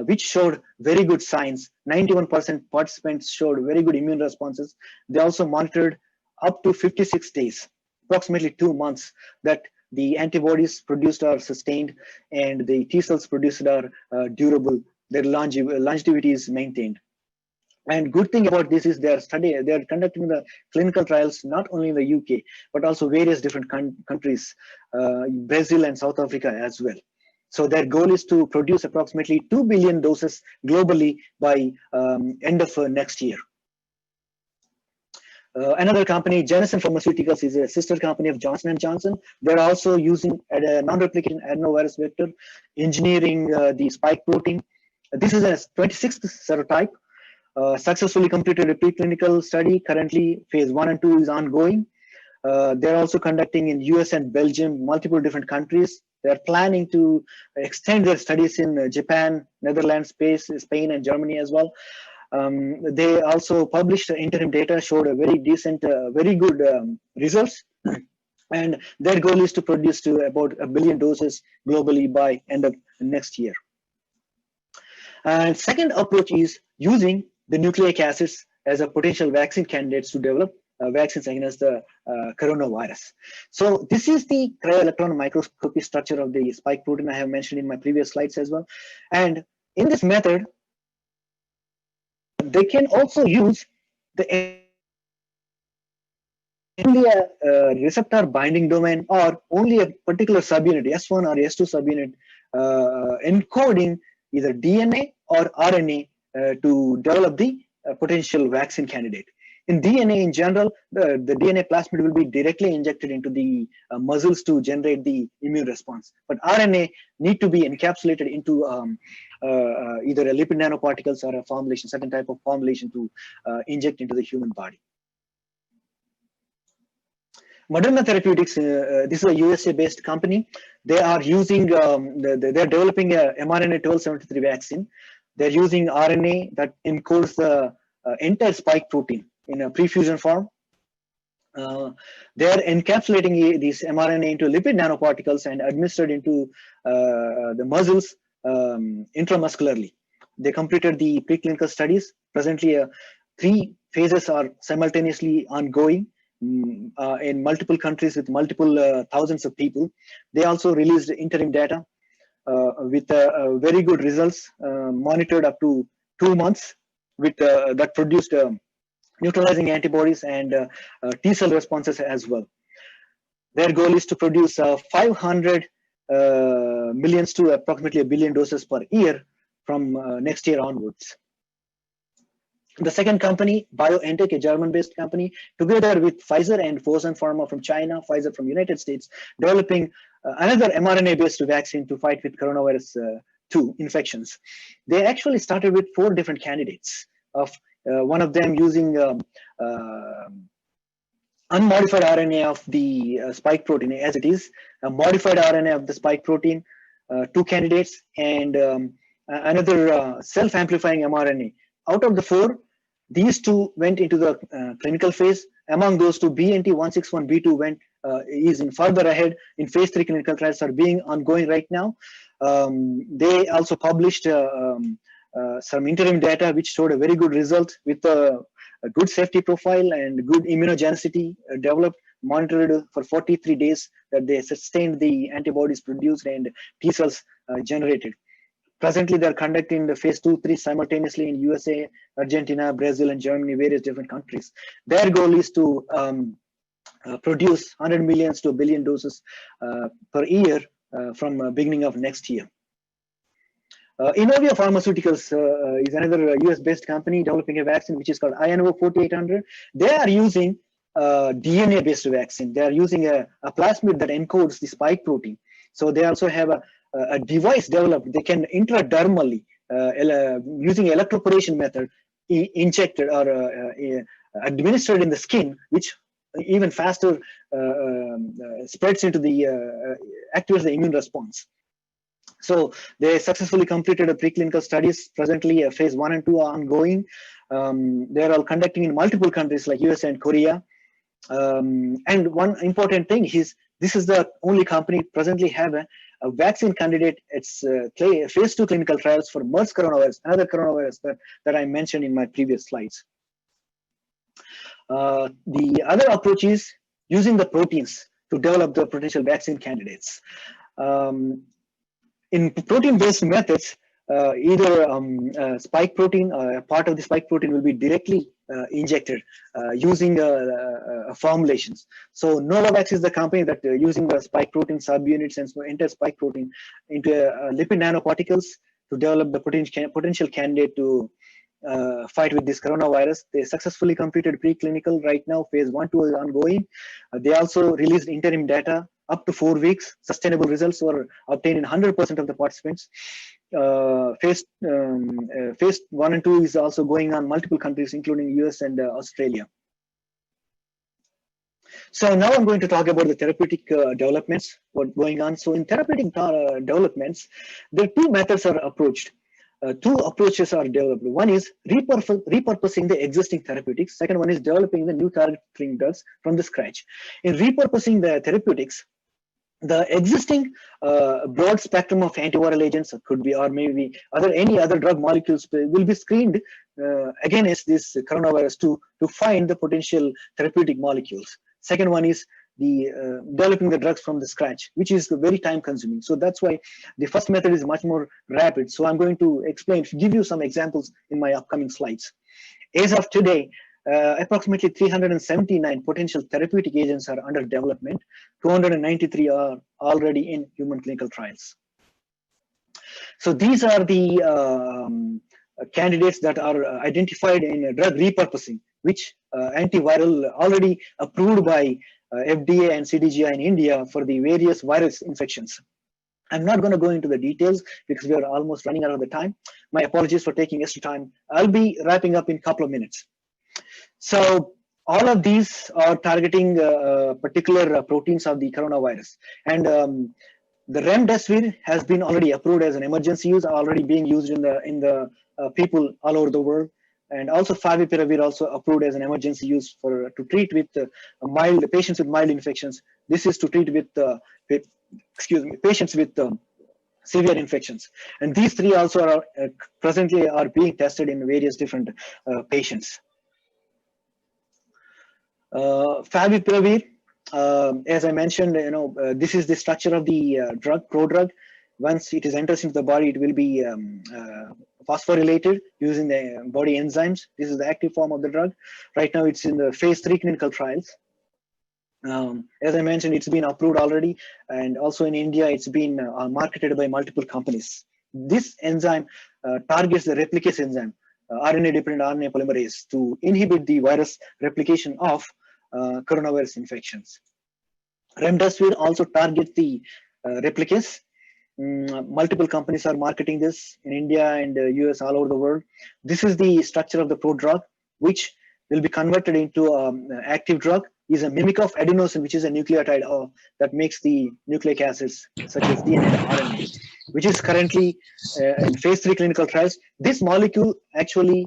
which showed very good signs. 91% participants showed very good immune responses. They also monitored up to 56 days, approximately 2 months, that the antibodies produced are sustained and the T cells produced are durable. Their longevity is maintained. And good thing about this is they are conducting the clinical trials not only in the UK, but also various different countries, Brazil and South Africa as well. So their goal is to produce approximately 2 billion doses globally by end of next year. Another company, Janssen Pharmaceuticals, is a sister company of Johnson & Johnson. They're also using a non-replicating adenovirus vector, engineering the spike protein. This is a 26th serotype. Successfully completed a preclinical study. Currently, phase 1 and 2 is ongoing. They're also conducting in US and Belgium, multiple different countries. They're planning to extend their studies in Japan, Netherlands, Spain, and Germany as well. They also published interim data, showed a very decent, very good results. And their goal is to produce to about 1 billion doses globally by end of next year. And second approach is using the nucleic acids as a potential vaccine candidates to develop vaccines against the coronavirus. So this is the cryo-electron microscopy structure of the spike protein I have mentioned in my previous slides as well. And in this method, they can also use the only a receptor binding domain or only a particular subunit, S1 or S2 subunit, encoding either DNA or RNA to develop the potential vaccine candidate. In DNA in general, the DNA plasmid will be directly injected into the muscles to generate the immune response. But RNA need to be encapsulated into either a lipid nanoparticles or a formulation, certain type of formulation to inject into the human body. Moderna Therapeutics, this is a USA-based company. They are using, they're developing a mRNA 1273 vaccine. They're using RNA that encodes the entire spike protein in a prefusion form. They're encapsulating this mRNA into lipid nanoparticles and administered into the muscles intramuscularly. They completed the preclinical studies. Presently, 3 phases are simultaneously ongoing in multiple countries with multiple thousands of people. They also released interim data with very good results, monitored up to 2 months, with that produced neutralizing antibodies and T-cell responses as well. Their goal is to produce 500 millions to approximately 1 billion doses per year from next year onwards. The second company, BioNTech, a German-based company, together with Pfizer and Fosun Pharma from China, Pfizer from United States, developing another mRNA-based vaccine to fight with coronavirus 2 infections. They actually started with 4 different candidates, of one of them using unmodified RNA of the spike protein as it is, a modified RNA of the spike protein, 2 candidates, and another self-amplifying mRNA. Out of the 4, these 2 went into the clinical phase. Among those 2, BNT161B2 is in further ahead in phase 3 clinical trials are being ongoing right now. They also published some interim data which showed a very good result with a good safety profile and good immunogenicity developed, monitored for 43 days that they sustained the antibodies produced and T cells generated. Presently, they're conducting the phase 2-3 simultaneously in USA, Argentina, Brazil, and Germany, various different countries. Their goal is to produce 100 millions to 1 billion doses per year from beginning of next year. Inovio Pharmaceuticals is another US-based company developing a vaccine which is called INO 4800. They are using DNA-based vaccine. They are using a plasmid that encodes the spike protein. So they also have a device developed. They can intradermally, using electroporation method, injected or administered in the skin, which even faster spreads into the, activates the immune response. So they successfully completed a preclinical studies. Presently, phase 1 and 2 are ongoing. They're all conducting in multiple countries like US and Korea. And one important thing is this is the only company presently have a vaccine candidate. It's phase 2 clinical trials for MERS coronavirus, another coronavirus that I mentioned in my previous slides. The other approach is using the proteins to develop the potential vaccine candidates. In protein-based methods, either spike protein, a part of the spike protein will be directly injected using formulations. So Novavax is the company that using the spike protein subunits and enter spike protein into lipid nanoparticles to develop the potential candidate to fight with this coronavirus. They successfully completed preclinical. Right now, phase 1-2 is ongoing. They also released interim data up to 4 weeks. Sustainable results were obtained in 100% of the participants. Phase 1 and 2 is also going on multiple countries, including US and Australia. So now I'm going to talk about the therapeutic developments, what's going on. So in therapeutic developments, there are two methods are approached. Two approaches are developed. One is repurposing the existing therapeutics. Second one is developing the new targeting drugs from the scratch. In repurposing the therapeutics, the existing broad spectrum of antiviral agents could be, or maybe any other drug molecules will be screened against this coronavirus to find the potential therapeutic molecules. Second one is the developing the drugs from the scratch, which is very time consuming. So that's why the first method is much more rapid. So I'm going to give you some examples in my upcoming slides. As of today, approximately 379 potential therapeutic agents are under development. 293 are already in human clinical trials. So these are the candidates that are identified in drug repurposing, which antiviral already approved by FDA and CDGI in India for the various virus infections. I'm not going to go into the details because we are almost running out of the time. My apologies for taking extra time. I'll be wrapping up in a couple of minutes. So all of these are targeting particular proteins of the coronavirus. And the remdesivir has been already approved as an emergency use, already being used in the people all over the world. And also favipiravir also approved as an emergency use to treat with patients with mild infections. This is to treat with patients with severe infections. And these three also are presently are being tested in various different patients. Favipiravir, as I mentioned, this is the structure of the prodrug. Once it enters into the body, it will be phosphorylated using the body enzymes. This is the active form of the drug. Right now, it's in the phase 3 clinical trials. As I mentioned, it's been approved already, and also in India, it's been marketed by multiple companies. This enzyme targets the replicase enzyme, RNA-dependent RNA polymerase, to inhibit the virus replication of coronavirus infections. Remdesivir also targets the replicase. Multiple companies are marketing this in India and US, all over the world. This is the structure of the prodrug, which will be converted into active drug. Is a mimic of adenosine, which is a nucleotide that makes the nucleic acids such as DNA and RNA, which is currently in phase 3 clinical trials. This molecule actually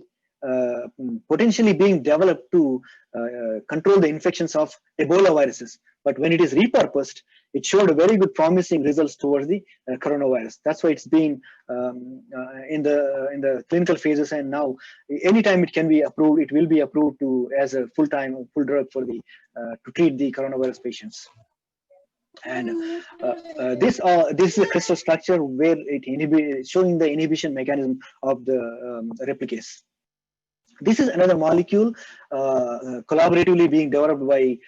potentially being developed to control the infections of Ebola viruses. But when it is repurposed, it showed very good promising results towards the coronavirus. That's why it's been in the clinical phases, and now anytime it can be approved, it will be approved as a full drug for the to treat the coronavirus patients. And this is a crystal structure where it showing the inhibition mechanism of the replicase. This is another molecule collaboratively being developed by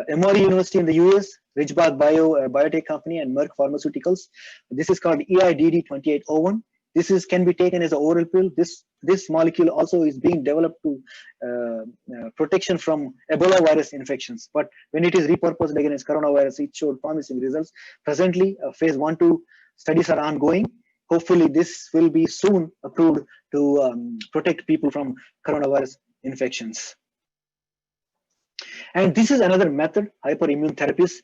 Emory University in the US, Ridgeback biotech company, and Merck Pharmaceuticals. This is called EIDD2801. This can be taken as an oral pill. This molecule also is being developed to protection from Ebola virus infections. But when it is repurposed against coronavirus, it showed promising results. Presently, phase 1-2 studies are ongoing. Hopefully, this will be soon approved to protect people from coronavirus infections. And this is another method, hyperimmune therapies,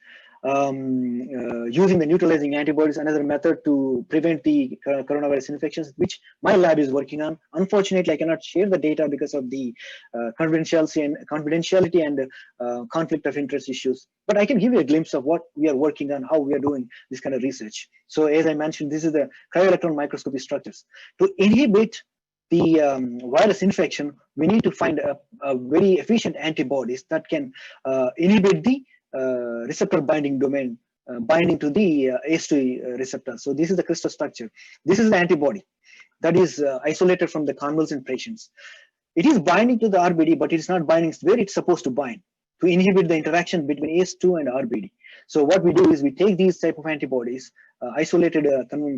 using the neutralizing antibodies, another method to prevent the coronavirus infections, which my lab is working on. Unfortunately, I cannot share the data because of the confidentiality and conflict of interest issues. But I can give you a glimpse of what we are working on, how we are doing this kind of research. So as I mentioned, this is the cryo-electron microscopy structures. To inhibit the virus infection, we need to find a very efficient antibodies that can inhibit the receptor binding domain, binding to the ACE2 receptor. So this is the crystal structure. This is the antibody that is isolated from the convalescent patients. It is binding to the RBD, but it's not binding where it's supposed to bind to inhibit the interaction between ACE2 and RBD. So what we do is we take these type of antibodies isolated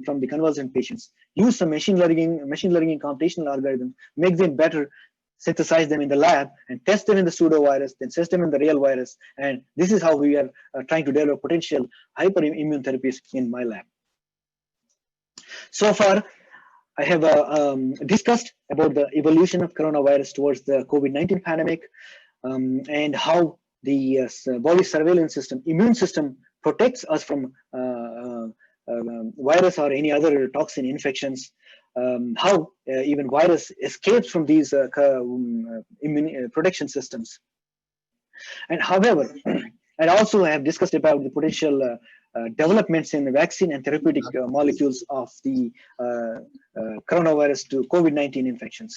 from the convalescent patients, use some machine learning and computational algorithms, make them better, synthesize them in the lab, and test them in the pseudovirus, then test them in the real virus. And this is how we are trying to develop potential hyperimmune therapies in my lab. So far, I have discussed about the evolution of coronavirus towards the COVID-19 pandemic, and how the body surveillance system, immune system, protects us from virus or any other toxin infections, how even virus escapes from these immune protection systems. And however, and also I have discussed about the potential developments in the vaccine and therapeutic molecules of the coronavirus to COVID-19 infections.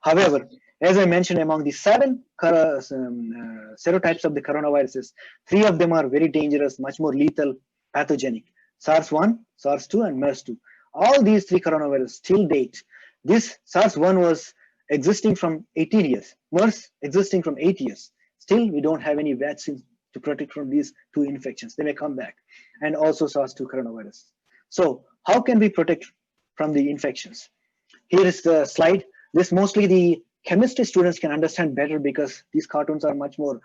However, as I mentioned, among the 7 serotypes of the coronaviruses, 3 of them are very dangerous, much more lethal, pathogenic: SARS-1, SARS-2, and MERS-2. All these 3 coronaviruses till date, this SARS-1 was existing from 18 years, MERS existing from 8 years. Still, we don't have any vaccines to protect from these 2 infections. They may come back, and also SARS-2 coronavirus. So how can we protect from the infections? Here is the slide. This mostly the chemistry students can understand better, because these cartoons are much more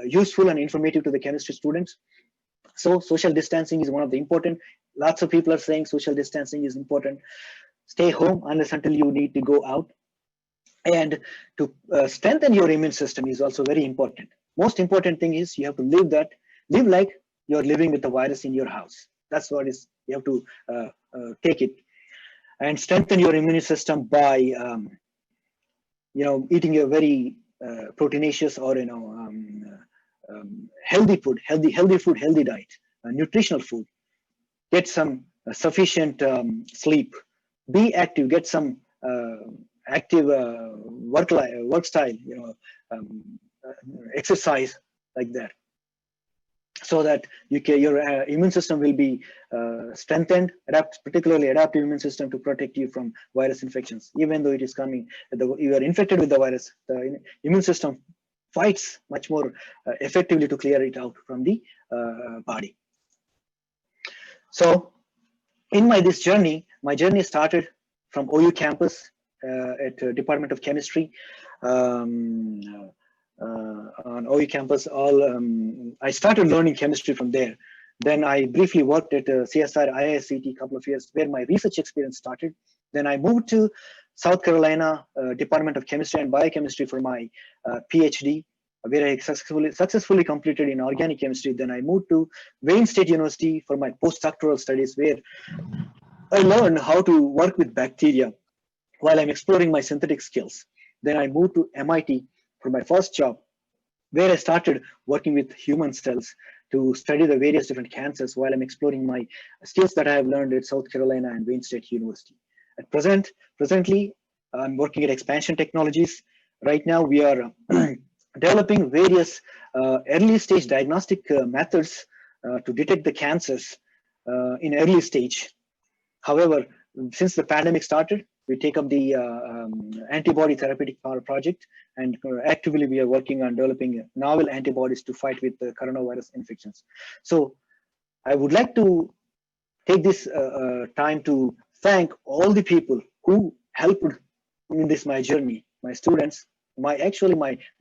useful and informative to the chemistry students. So social distancing is one of the important. Lots of people are saying social distancing is important. Stay home unless until you need to go out. And to strengthen your immune system is also very important. Most important thing is you have to live like you're living with the virus in your house. That's what is, you have to take it. And strengthen your immune system by eating a very proteinaceous or healthy food, healthy diet, nutritional food. Get some sufficient sleep. Be active. Get some active work style. Exercise like that, so that your immune system will be strengthened, particularly adaptive immune system, to protect you from virus infections. Even though it is coming, you are infected with the virus, the immune system fights much more effectively to clear it out from the body. So in my journey started from OU campus at Department of Chemistry. On OU campus, I started learning chemistry from there. Then I briefly worked at CSR IISCT a couple of years, where my research experience started. Then I moved to South Carolina Department of Chemistry and Biochemistry for my Ph.D., where I successfully completed in organic chemistry. Then I moved to Wayne State University for my postdoctoral studies, where I learned how to work with bacteria while I'm exploring my synthetic skills. Then I moved to MIT for my first job, where I started working with human cells to study the various different cancers while I'm exploring my skills that I have learned at South Carolina and Wayne State University. At presently, I'm working at Expansion Technologies. Right now, we are developing various early stage diagnostic methods to detect the cancers in early stage. However, since the pandemic started, we take up the antibody therapeutic project, and actively we are working on developing novel antibodies to fight with the coronavirus infections. So I would like to take this time to thank all the people who helped in this my journey, my students, my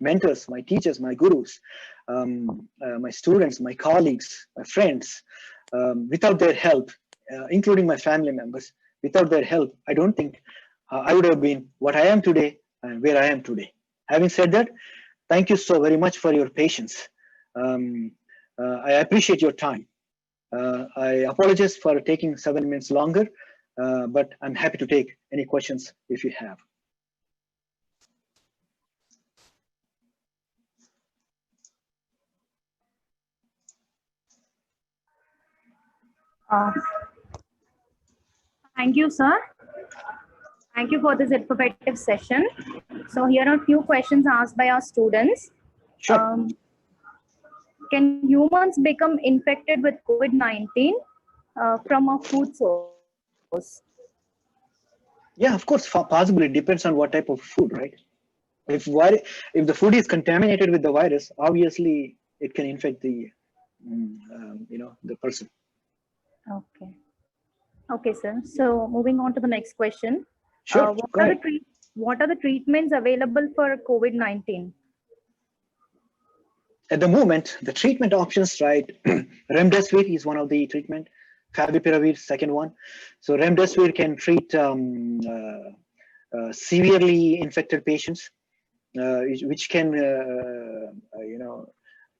mentors, my teachers, my gurus, my students, my colleagues, my friends. Without their help, including my family members, without their help, I don't think I would have been what I am today and where I am today. Having said that, thank you so very much for your patience. I appreciate your time. I apologize for taking 7 minutes longer, but I'm happy to take any questions if you have. Thank you, sir. Thank you for this informative session. So here are a few questions asked by our students. Sure. Can humans become infected with COVID-19 from a food source? Yeah, of course, possibly. It depends on what type of food, right? If the food is contaminated with the virus, obviously it can infect the the person. Okay. Okay, sir. So moving on to the next question. Sure, What go are the ahead. what are the treatments available for COVID-19? At the moment, the treatment options, right? Remdesivir is one of the treatment. Favipiravir, second one. So remdesivir can treat severely infected patients, which can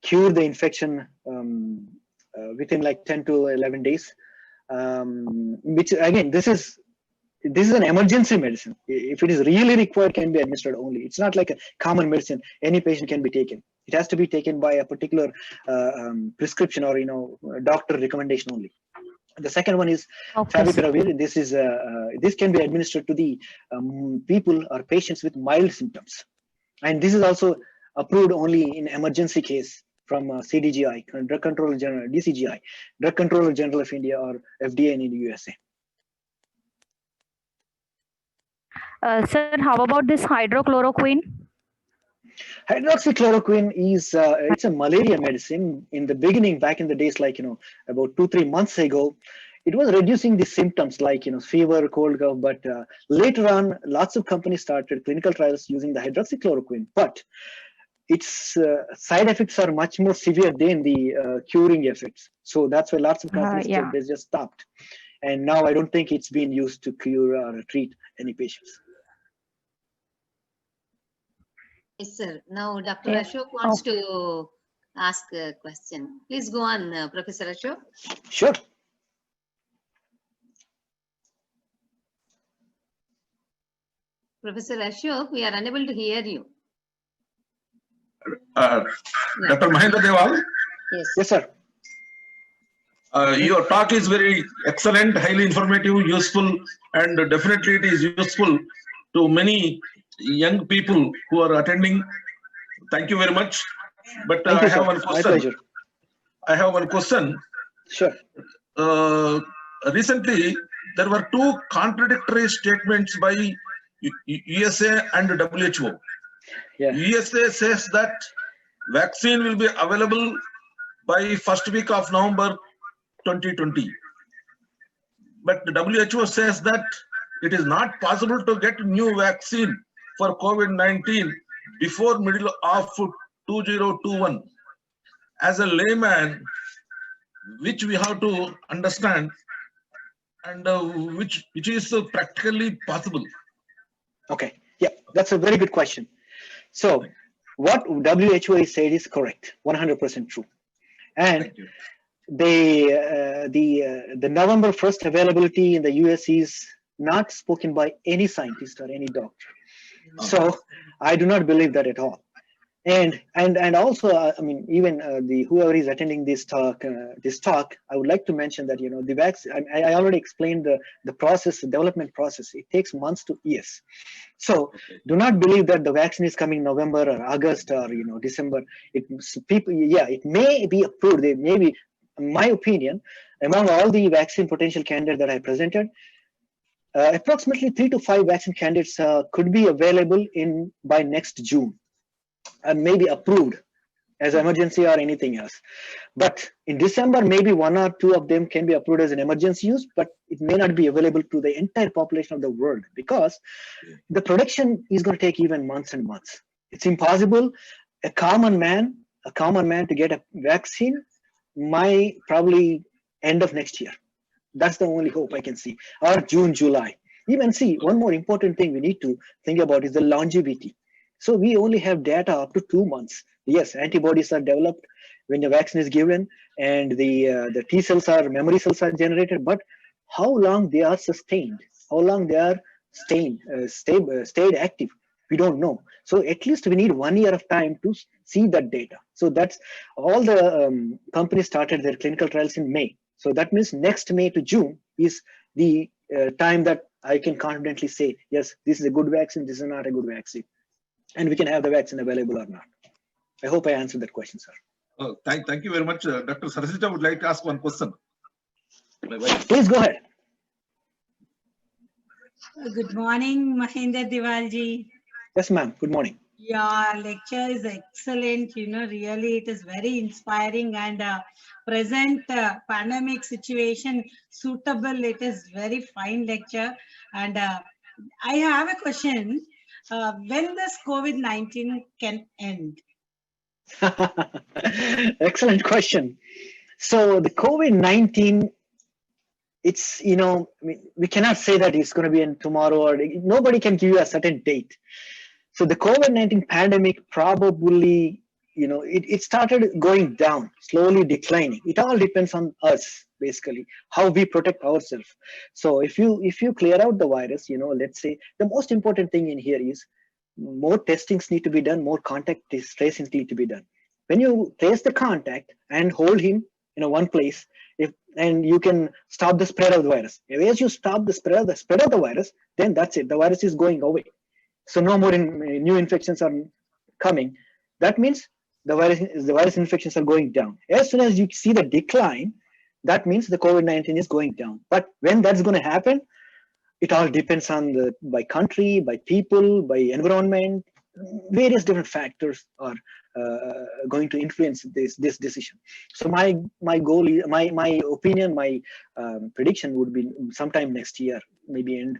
cure the infection within like 10 to 11 days. Which again, this is an emergency medicine. If it is really required, can be administered only. It's not like a common medicine. Any patient can be taken. It has to be taken by a particular prescription or doctor recommendation only. The second one is Okay, sir. favipiravir. This can be administered to the people or patients with mild symptoms, and this is also approved only in emergency case from CDGI, Drug Controller General, DCGI, Drug Controller General of India, or FDA in the USA. Sir, how about this hydrochloroquine? Hydroxychloroquine is it's a malaria medicine. In the beginning, back in the days, like about 2-3 months ago, it was reducing the symptoms like fever, cold, cough. But later on, lots of companies started clinical trials using the hydroxychloroquine. But its side effects are much more severe than the curing effects. So that's why lots of companies Yeah. they just stopped. And now I don't think it's being used to cure or treat any patients. Yes, sir. Now, Dr. Yeah. Ashok wants to ask a question. Please go on, Professor Ashok. Sure. Professor Ashok, we are unable to hear you. Dr. Mahendra Dewal, Yes. Yes, sir. your talk is very excellent, highly informative, useful, and definitely it is useful to many young people who are attending. Thank you very much. But Thank I you, have sir. one My question. pleasure. I have one question. Sure. Recently, there were two contradictory statements by USA and WHO. Yeah. USA says that vaccine will be available by first week of November 2020. But the WHO says that it is not possible to get new vaccine for COVID-19 before middle of 2021. As a layman, which we have to understand and which is practically possible. Okay. Yeah, that's a very good question. So what WHO has said is correct, 100% true. And Thank you. the November 1st availability in the US is not spoken by any scientist or any doctor. So I do not believe that at all. And also, I mean, even the whoever is attending this talk, I would like to mention that the vaccine. I already explained the process, the development process. It takes months to years. So do not believe that the vaccine is coming November or August or December. It may be approved. They may be, in my opinion, among all the vaccine potential candidates that I presented, approximately 3 to 5 vaccine candidates could be available by next June. And maybe approved as emergency or anything else. But in December, maybe 1 or 2 of them can be approved as an emergency use, but it may not be available to the entire population of the world because the production is going to take even months and months. It's impossible. A common man to get a vaccine might probably end of next year. That's the only hope I can see, or June, July. Even see, one more important thing we need to think about is the longevity. So we only have data up to 2 months. Yes, antibodies are developed when the vaccine is given, and the T cells are memory cells are generated. But how long they are sustained, how long they are stayed active, we don't know. So at least we need 1 year of time to see that data. So that's all the companies started their clinical trials in May. So that means next May to June is the time that I can confidently say, yes, this is a good vaccine, this is not a good vaccine. And we can have the vaccine available or not. I hope I answered that question, sir. Oh, thank you very much. Dr. Sarasita would like to ask one question. Please go ahead. Good morning, Mahendra Diwalji. Yes, ma'am. Good morning. Your lecture is excellent. Really, it is very inspiring and present pandemic situation suitable. It is very fine lecture. And I have a question. When this COVID-19 can end? Excellent question. So the COVID-19, it's, I mean, we cannot say that it's going to be in tomorrow, or nobody can give you a certain date. So the COVID-19 pandemic probably, it started going down, slowly declining. It all depends on us, basically, how we protect ourselves. So if you clear out the virus, let's say the most important thing in here is more testings need to be done, more contact tracing need to be done. When you trace the contact and hold him in one place, and you can stop the spread of the virus. As you stop the spread of the virus, then that's it. The virus is going away. So no more new infections are coming. That means the virus infections are going down. As soon as you see the decline, that means the COVID-19 is going down. But when that's going to happen, it all depends on by country, by people, by environment. Various different factors are going to influence this decision. So my goal, my opinion, my prediction would be sometime next year, maybe end.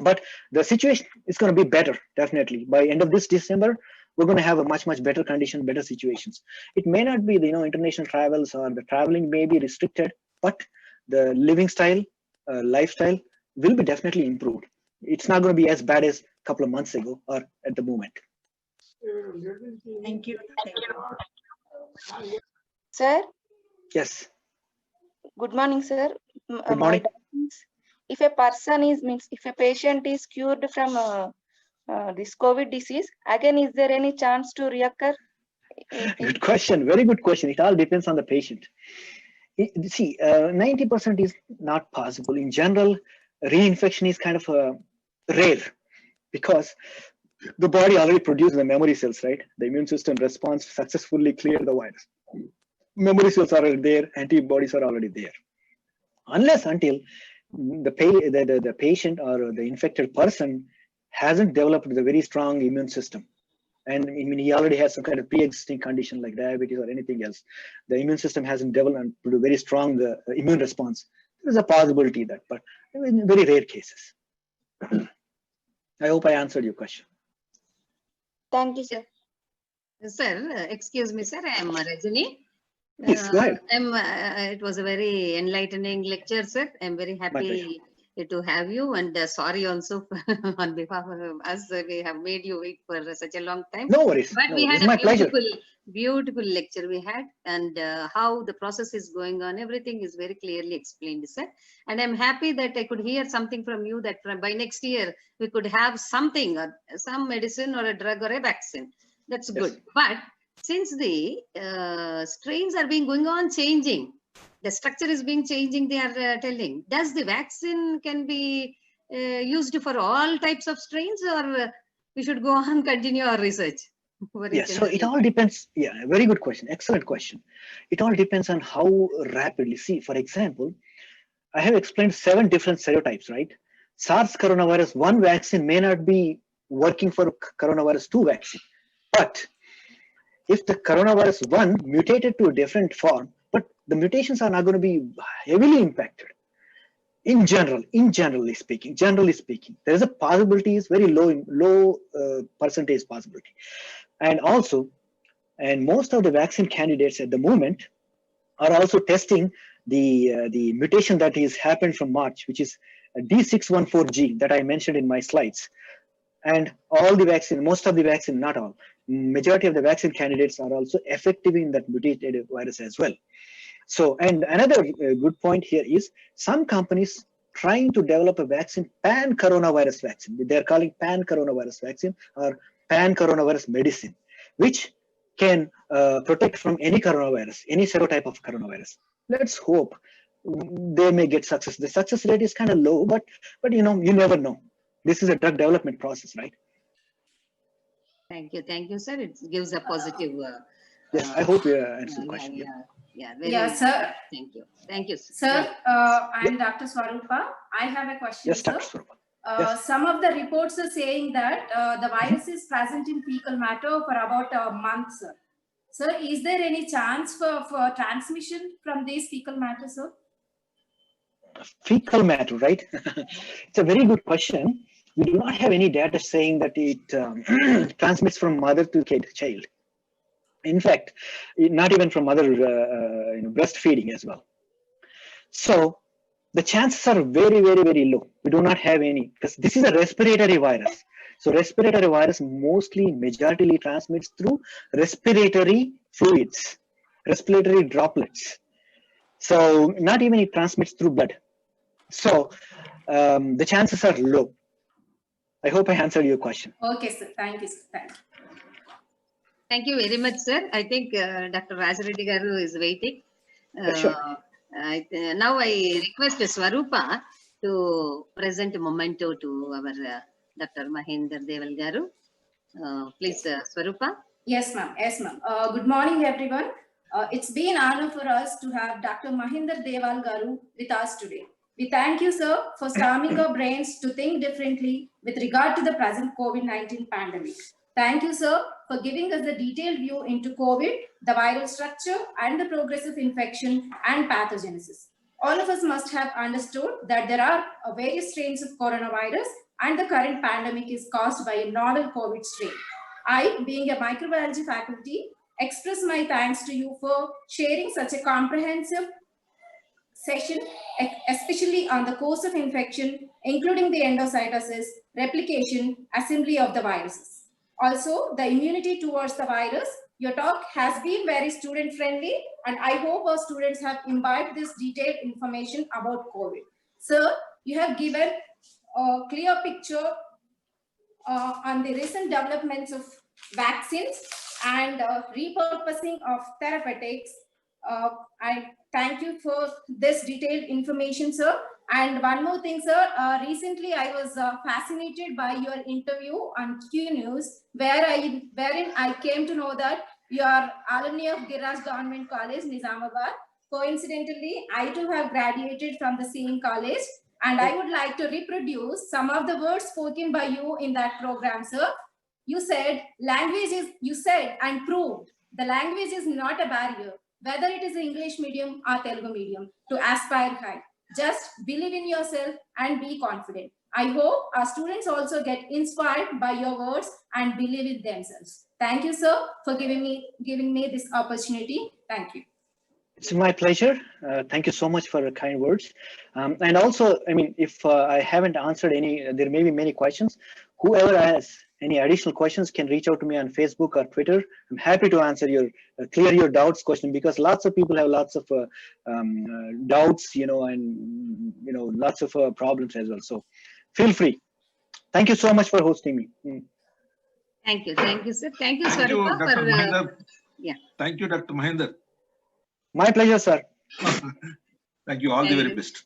But the situation is going to be better, definitely. By end of this December, we're going to have a much better condition, better situations. It may not be the international travels, or the traveling may be restricted, but the living style, lifestyle will be definitely improved. It's not going to be as bad as a couple of months ago or at the moment. Thank you. Sir? Yes. Good morning, sir. Good morning. If a person if a patient is cured from this COVID disease, again, is there any chance to reoccur? Good question. Very good question. It all depends on the patient. See, 90% is not possible. In general, reinfection is kind of rare, because the body already produces the memory cells, right? The immune system responds successfully, clear the virus. Memory cells are already there, antibodies are already there. Unless until the patient or the infected person hasn't developed a very strong immune system. And I mean, he already has some kind of pre-existing condition like diabetes or anything else. The immune system hasn't developed a very strong immune response. There's a possibility that, but in very rare cases. I hope I answered your question. Thank you, sir. Sir, excuse me, sir. I am Rajini. Please, go ahead. It was a very enlightening lecture, sir. I'm very happy to have you, and sorry also on behalf of us, we have made you wait for such a long time. No worries. But no we worries. had It's a beautiful lecture we had, and how the process is going on, everything is very clearly explained, sir. And I'm happy that I could hear something from you that by next year we could have something, or some medicine or a drug or a vaccine. That's good. Yes. But since the strains are going on changing, the structure is being changing, they are telling, does the vaccine can be used for all types of strains, or we should go on continue our research? Yes, so it all depends. Yeah, very good question. Excellent question. It all depends on how rapidly. See, for example, I have explained 7 different serotypes, right? SARS coronavirus 1 vaccine may not be working for coronavirus 2 vaccine, but if the coronavirus 1 mutated to a different form, but the mutations are not going to be heavily impacted. Generally speaking, there is a possibility, is very low percentage possibility. And also, and most of the vaccine candidates at the moment are also testing the mutation that is happened from March, which is D614G that I mentioned in my slides. And all the vaccine, most of the vaccine, not all, majority of the vaccine candidates are also effective in that mutated virus as well. So, and another good point here is some companies trying to develop a vaccine, pan-coronavirus vaccine. They're calling pan-coronavirus vaccine or pan-coronavirus medicine, which can protect from any coronavirus, any serotype of coronavirus. Let's hope they may get success. The success rate is kind of low, but you never know. This is a drug development process, right? Thank you, sir. It gives a positive. Yes, I hope you answered the question. Yeah, sir. Thank you, sir. Sir, I'm Dr. Swarupa. I have a question, yes, sir. Dr. Swarupa. Yes. Some of the reports are saying that the virus is present in fecal matter for about a month, sir. Sir, is there any chance for transmission from these fecal matter, sir? Fecal matter, right? It's a very good question. We do not have any data saying that it transmits from mother to child. In fact, not even from mother breastfeeding as well. So the chances are very, very, very low. We do not have any, because this is a respiratory virus. So respiratory virus mostly majority transmits through respiratory fluids, respiratory droplets. So not even it transmits through blood. So the chances are low. I hope I answered your question. Okay, sir. Thank you, sir. Thank you. Thank you very much, sir. I think Dr. Rajareddy Garu is waiting. Sure. Now I request Swarupa to present a memento to our Dr. Mahendra Deval Garu. Please, Swarupa. Yes, ma'am. Yes, ma'am. Good morning, everyone. It's been an honor for us to have Dr. Mahendra Deval Garu with us today. We thank you, sir, for starming our brains to think differently with regard to the present COVID-19 pandemic. Thank you, sir, for giving us the detailed view into COVID, the viral structure, and the progressive infection and pathogenesis. All of us must have understood that there are various strains of coronavirus, and the current pandemic is caused by a novel COVID strain. I, being a microbiology faculty, express my thanks to you for sharing such a comprehensive session, especially on the course of infection, including the endocytosis, replication, assembly of the viruses. Also, the immunity towards the virus. Your talk has been very student friendly, and I hope our students have imbibed this detailed information about COVID. Sir, you have given a clear picture on the recent developments of vaccines and repurposing of therapeutics. I thank you for this detailed information, sir. And one more thing, sir. Recently, I was fascinated by your interview on Q News, wherein I came to know that you are alumni of Giraj Government College, Nizamabad. Coincidentally, I too have graduated from the same college. And I would like to reproduce some of the words spoken by you in that program, sir. You said, you said and proved the language is not a barrier, whether it is English medium or Telugu medium, to aspire high. Just believe in yourself and be confident. I hope our students also get inspired by your words and believe in themselves. Thank you, sir, for giving me this opportunity. Thank you. It's my pleasure. Thank you so much for your kind words. And also, I mean, if I haven't answered any, there may be many questions. Whoever has any additional questions can reach out to me on Facebook or Twitter. I'm happy to answer your, clear your doubts question, because lots of people have lots of doubts, and, lots of problems as well. So feel free. Thank you so much for hosting me. Thank you, sir. Thank you, Thank you, Swarupa, Dr. Mahendra. Yeah. Thank you, Dr. Mahendra. My pleasure, sir. Thank you. All the very best.